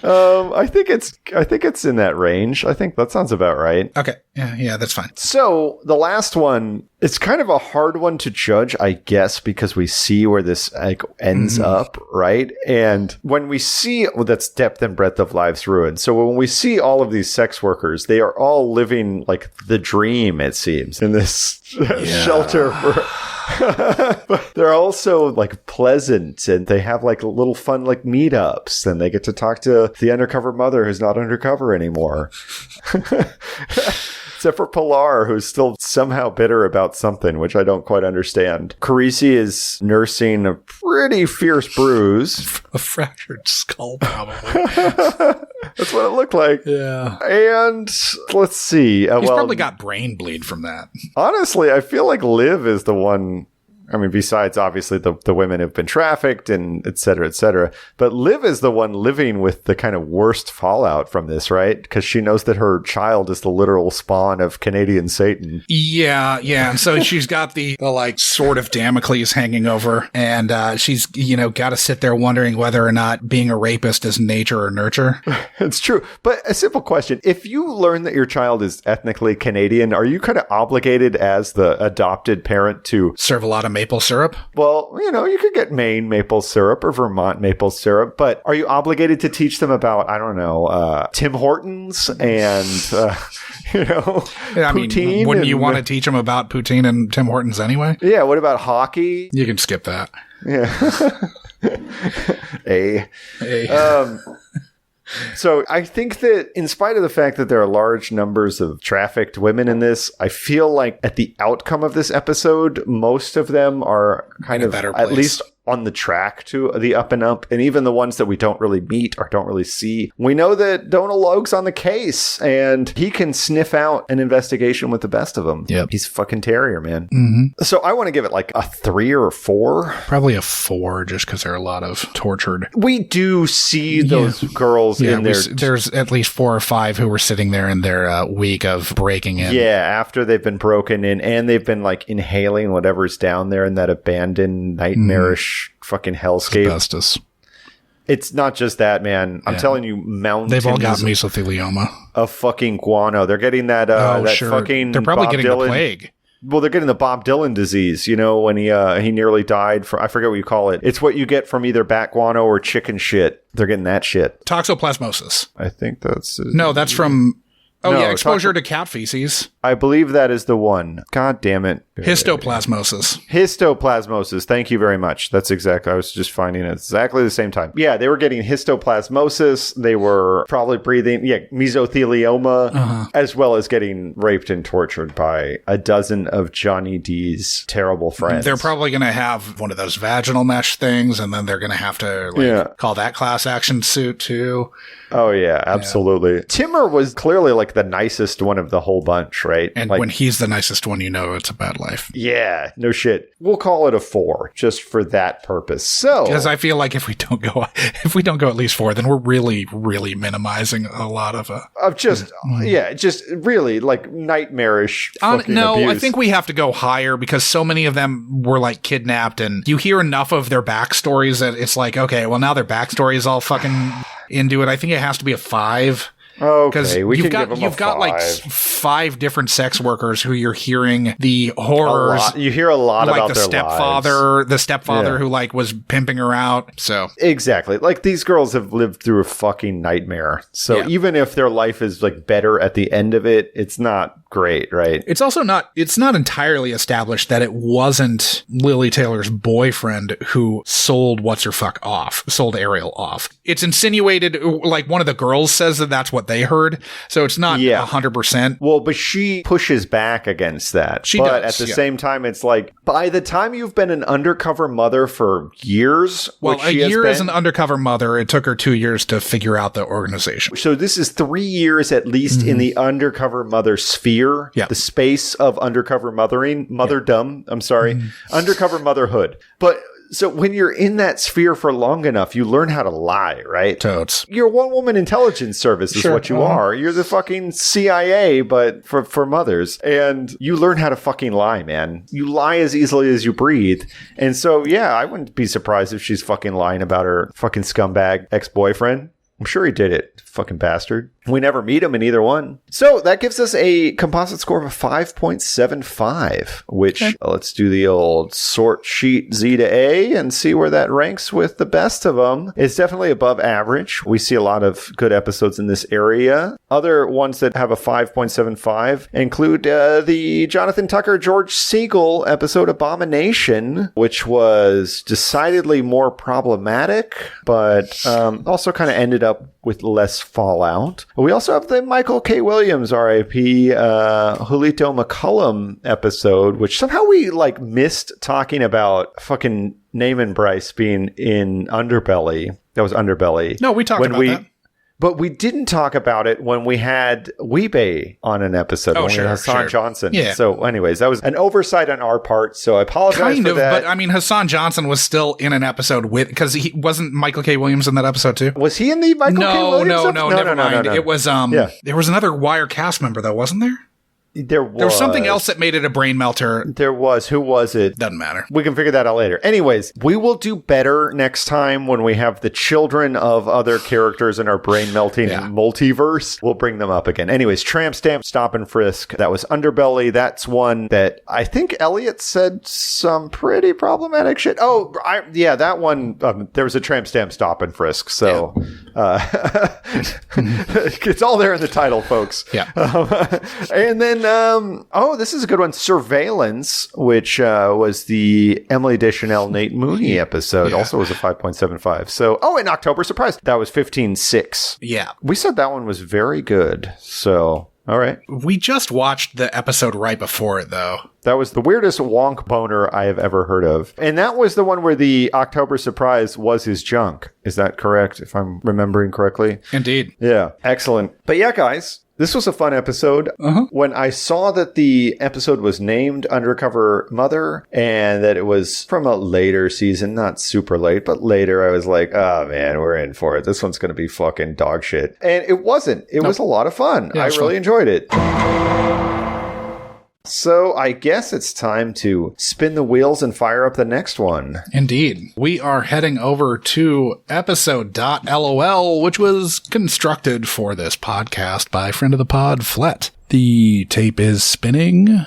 I think it's in that range. I think that sounds about right. Okay. Yeah, that's fine. So the last one, it's kind of a hard one to judge, I guess, because we see where this ends up, right? And when we see that's depth and breadth of life's ruined. So when we see all of these sex workers, they are all living like the dream, it seems, in this shelter for but they're also like pleasant and they have like little fun like meetups and they get to talk to the undercover mother who's not undercover anymore. Except for Pilar, who's still somehow bitter about something, which I don't quite understand. Carisi is nursing a pretty fierce bruise. A fractured skull, probably. That's what it looked like. Yeah. And let's see. He's probably got brain bleed from that. Honestly, I feel like Liv is the one. I mean, besides obviously the women have been trafficked and et cetera, but Liv is the one living with the kind of worst fallout from this, right? Because she knows that her child is the literal spawn of Canadian Satan. Yeah. And so she's got the like sword of Damocles hanging over and she's, got to sit there wondering whether or not being a rapist is nature or nurture. It's true. But a simple question. If you learn that your child is ethnically Canadian, are you kind of obligated as the adopted parent to serve a lot of maple syrup? Well, you could get Maine maple syrup or Vermont maple syrup, but are you obligated to teach them about, I don't know, Tim Hortons and, poutine? Wouldn't you want to teach them about poutine and Tim Hortons anyway? Yeah, what about hockey? You can skip that. Yeah. So I think that in spite of the fact that there are large numbers of trafficked women in this, I feel like at the outcome of this episode, most of them are kind of at least on the track to the up and up. And even the ones that we don't really meet or don't really see, we know that Donal Logue's on the case and he can sniff out an investigation with the best of them. Yep. He's a fucking terrier, man. Mm-hmm. So I want to give it like a 3 or a 4. Probably a 4 just because there are a lot of tortured. We do see those girls in there. There's at least 4 or 5 who were sitting there in their week of breaking in. Yeah, after they've been broken in and they've been like inhaling whatever's down there in that abandoned nightmarish fucking hellscape. Asbestos. It's not just that, man. I'm telling you, mountains. They've all got mesothelioma. A fucking guano. They're getting that. Fucking. They're probably Bob getting Dylan. the plague. Well, they're getting the Bob Dylan disease. When he nearly died I forget what you call it. It's what you get from either bat guano or chicken shit. They're getting that shit. Toxoplasmosis. I think that's. No, that's from. Exposure to cat feces. I believe that is the one. God damn it. Histoplasmosis. Histoplasmosis. Thank you very much. That's exactly. I was just finding it exactly the same time. Yeah, they were getting histoplasmosis. They were probably breathing, mesothelioma, as well as getting raped and tortured by a dozen of Johnny D's terrible friends. They're probably going to have one of those vaginal mesh things, and then they're going to have to call that class action suit too. Oh, yeah, absolutely. Yeah. Timur was clearly like the nicest one of the whole bunch, right? And when he's the nicest one, it's a bad life. Yeah, no shit. We'll call it a 4 just for that purpose. So, because I feel like if we don't go at least 4, then we're really, really minimizing a lot of just really like nightmarish fucking abuse. I think we have to go higher because so many of them were like kidnapped, and you hear enough of their backstories that it's like, okay, well now their backstory is all fucking into it. I think it has to be a 5. Okay, we you've can got, give them you've a got 5. like 5 different sex workers who you're hearing the horrors. You hear a lot like about the their stepfather, lives. the stepfather Yeah. who like was pimping her out. So exactly, like these girls have lived through a fucking nightmare. So Yeah. even if their life is like better at the end of it, it's not great, right? it's also not entirely established that it wasn't Lily Taylor's boyfriend who sold sold Ariel off. It's insinuated, like one of the girls says that that's what they heard. So it's not 100%. Well, but she pushes back against that. But at the same time, it's like, by the time you've been an undercover mother for years, Well, which a she has year as been- an undercover mother, it took her 2 years to figure out the organization. So this is 3 years at least in the undercover mother sphere, the space of undercover motherdom, undercover motherhood. But so when you're in that sphere for long enough, you learn how to lie, right? Totes. You're a one-woman intelligence service is what you are. You're the fucking CIA, but for mothers. And you learn how to fucking lie, man. You lie as easily as you breathe. And so, yeah, I wouldn't be surprised if she's fucking lying about her fucking scumbag ex-boyfriend. I'm sure he did it, fucking bastard. We never meet him in either one. So that gives us a composite score of a 5.75, which let's do the old sort sheet Z to A and see where that ranks with the best of them. It's definitely above average. We see a lot of good episodes in this area. Other ones that have a 5.75 include the Jonathan Tucker, George Siegel episode Abomination, which was decidedly more problematic, but also kind of ended up with less fallout. We also have the Michael K. Williams, R.I.P., Julito McCullum episode, which somehow we like missed talking about fucking Naaman Bryce being in Underbelly. That was Underbelly. No, we talked about that. But we didn't talk about it when we had Weebay on an episode. When we had Hassan Johnson. Yeah. So anyways, that was an oversight on our part. So I apologize for that. But I mean, Hassan Johnson was still in an episode because he wasn't Michael K. Williams in that episode too. Was he in the Michael K. Williams episode? No, never mind. It was there was another Wire cast member though, wasn't there? There was. There was something else that made it a brain melter. There was. Who was it? Doesn't matter. We can figure that out later. Anyways, we will do better next time when we have the children of other characters in our brain melting multiverse. We'll bring them up again. Anyways, Tramp Stamp, Stop and Frisk. That was Underbelly. That's one that I think Elliot said some pretty problematic shit. Oh, that one. There was a Tramp Stamp, Stop and Frisk. So it's all there in the title, folks. Yeah. And then this is a good one. Surveillance, which was the Emily Deschanel, Nate Mooney episode, also was a 5.75. So, and October Surprise, that was 15.6. Yeah. We said that one was very good. So, all right. We just watched the episode right before it, though. That was the weirdest wonk boner I have ever heard of. And that was the one where the October Surprise was his junk. Is that correct, if I'm remembering correctly? Indeed. Yeah. Excellent. But yeah, guys. This was a fun episode. When I saw that the episode was named Undercover Mother and that it was from a later season, not super late, but later, I was like, oh man, we're in for it. This one's going to be fucking dog shit. And it wasn't. It was a lot of fun. I really enjoyed it. So I guess it's time to spin the wheels and fire up the next one. Indeed. We are heading over to episode.lol, which was constructed for this podcast by friend of the pod, Flet. The tape is spinning.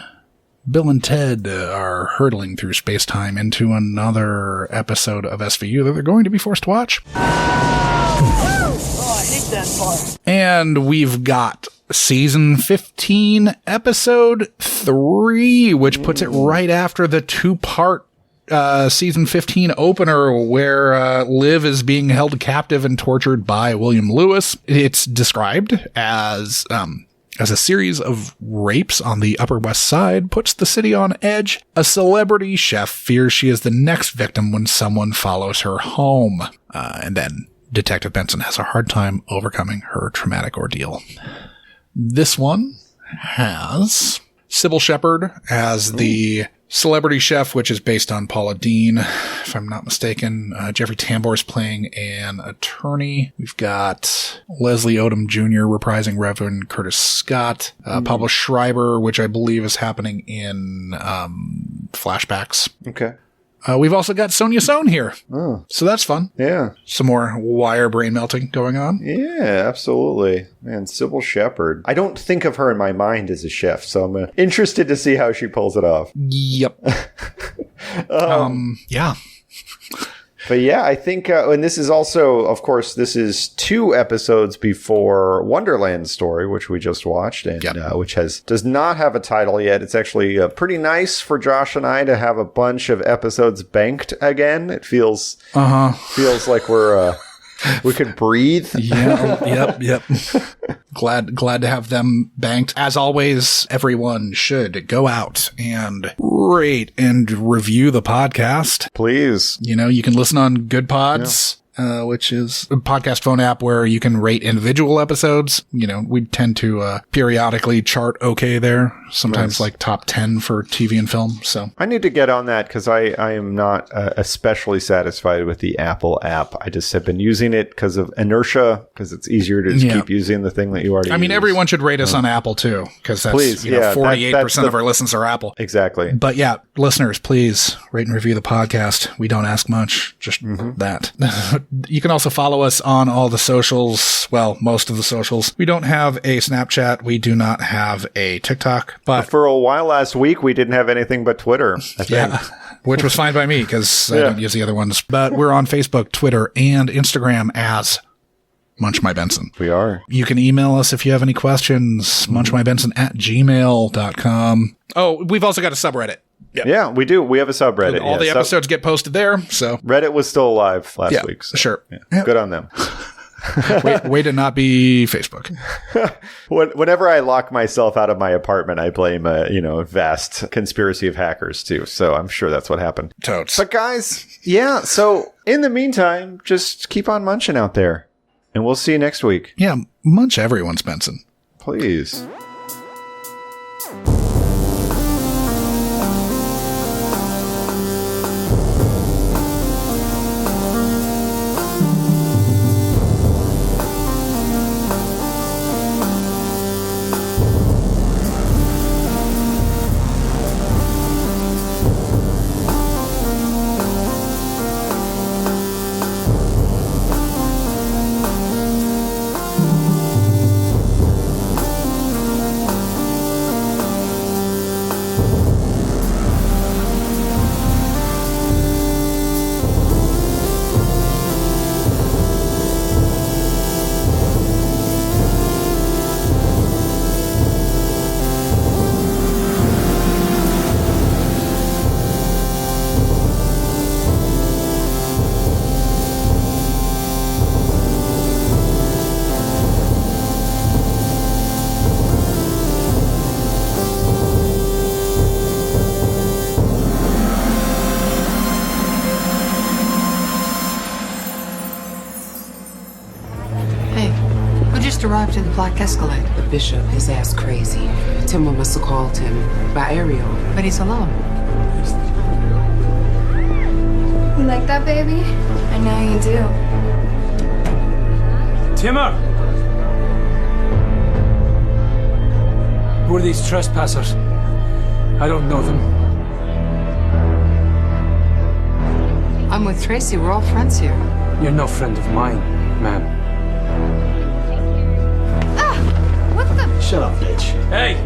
Bill and Ted are hurtling through space-time into another episode of SVU that they're going to be forced to watch. Oh, I hate that part. And we've got Season 15, Episode 3, which puts it right after the two-part Season 15 opener where Liv is being held captive and tortured by William Lewis. It's described as a series of rapes on the Upper West Side puts the city on edge. A celebrity chef fears she is the next victim when someone follows her home. And then Detective Benson has a hard time overcoming her traumatic ordeal. This one has Sybil Shepherd as the celebrity chef, which is based on Paula Deen, if I'm not mistaken. Jeffrey Tambor is playing an attorney. We've got Leslie Odom Jr. reprising Reverend Curtis Scott. Pablo Schreiber, which I believe is happening in flashbacks. Okay. We've also got Sonia Sohn here. Oh. So that's fun. Yeah. Some more wire brain melting going on. Yeah, absolutely. Man, Sybil Shepherd. I don't think of her in my mind as a chef, so I'm interested to see how she pulls it off. Yep. Yeah. But yeah, I think, and this is also, of course, this is 2 episodes before Wonderland's story, which we just watched, and which does not have a title yet. It's actually pretty nice for Josh and I to have a bunch of episodes banked again. It feels like we could breathe. Yep. Glad to have them banked. As always, everyone should go out and rate and review the podcast. Please. You can listen on Good Pods. Which is a podcast phone app where you can rate individual episodes. We tend to periodically chart okay there. Sometimes like top 10 for TV and film. So I need to get on that because I am not especially satisfied with the Apple app. I just have been using it because of inertia, because it's easier to just keep using the thing that you already use. Everyone should rate us on Apple too, because that's 48% of our listens are Apple. Exactly. But yeah, listeners, please rate and review the podcast. We don't ask much, just that. You can also follow us on all the socials. Well, most of the socials. We don't have a Snapchat. We do not have a TikTok. But for a while last week, we didn't have anything but Twitter, I think. Yeah, which was fine by me because I don't use the other ones. But we're on Facebook, Twitter, and Instagram as Munch My Benson. We are. You can email us if you have any questions. munchmybenson@gmail.com. Oh, we've also got a subreddit. Yep. Yeah, we do. We have a subreddit. All the episodes get posted there. So Reddit was still alive last week. So. Sure. Yeah. Good on them. way to not be Facebook. Whenever I lock myself out of my apartment, I blame a vast conspiracy of hackers too. So I'm sure that's what happened. Totes. But guys, so in the meantime, just keep on munching out there. And we'll see you next week. Yeah, munch everyone's Benson. Please. Arrived to the Black Escalade. The bishop, his ass crazy. Timber must have called him by aerial. But he's alone. You like that, baby? I know you do. Timur! Who are these trespassers? I don't know them. I'm with Tracy. We're all friends here. You're no friend of mine, ma'am. Shut up, bitch. Hey,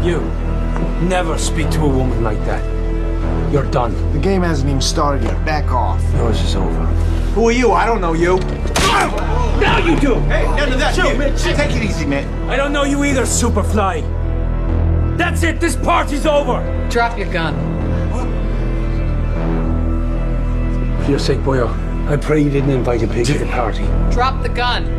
you. Never speak to a woman like that. You're done. The game hasn't even started yet. Back off. Yours is over. Who are you? I don't know you. Now you do! Hey, none of that. Take it easy, man. I don't know you either, Superfly. That's it. This party's over. Drop your gun. For your sake, boyo, I pray you didn't invite a pig to the party. Drop the gun.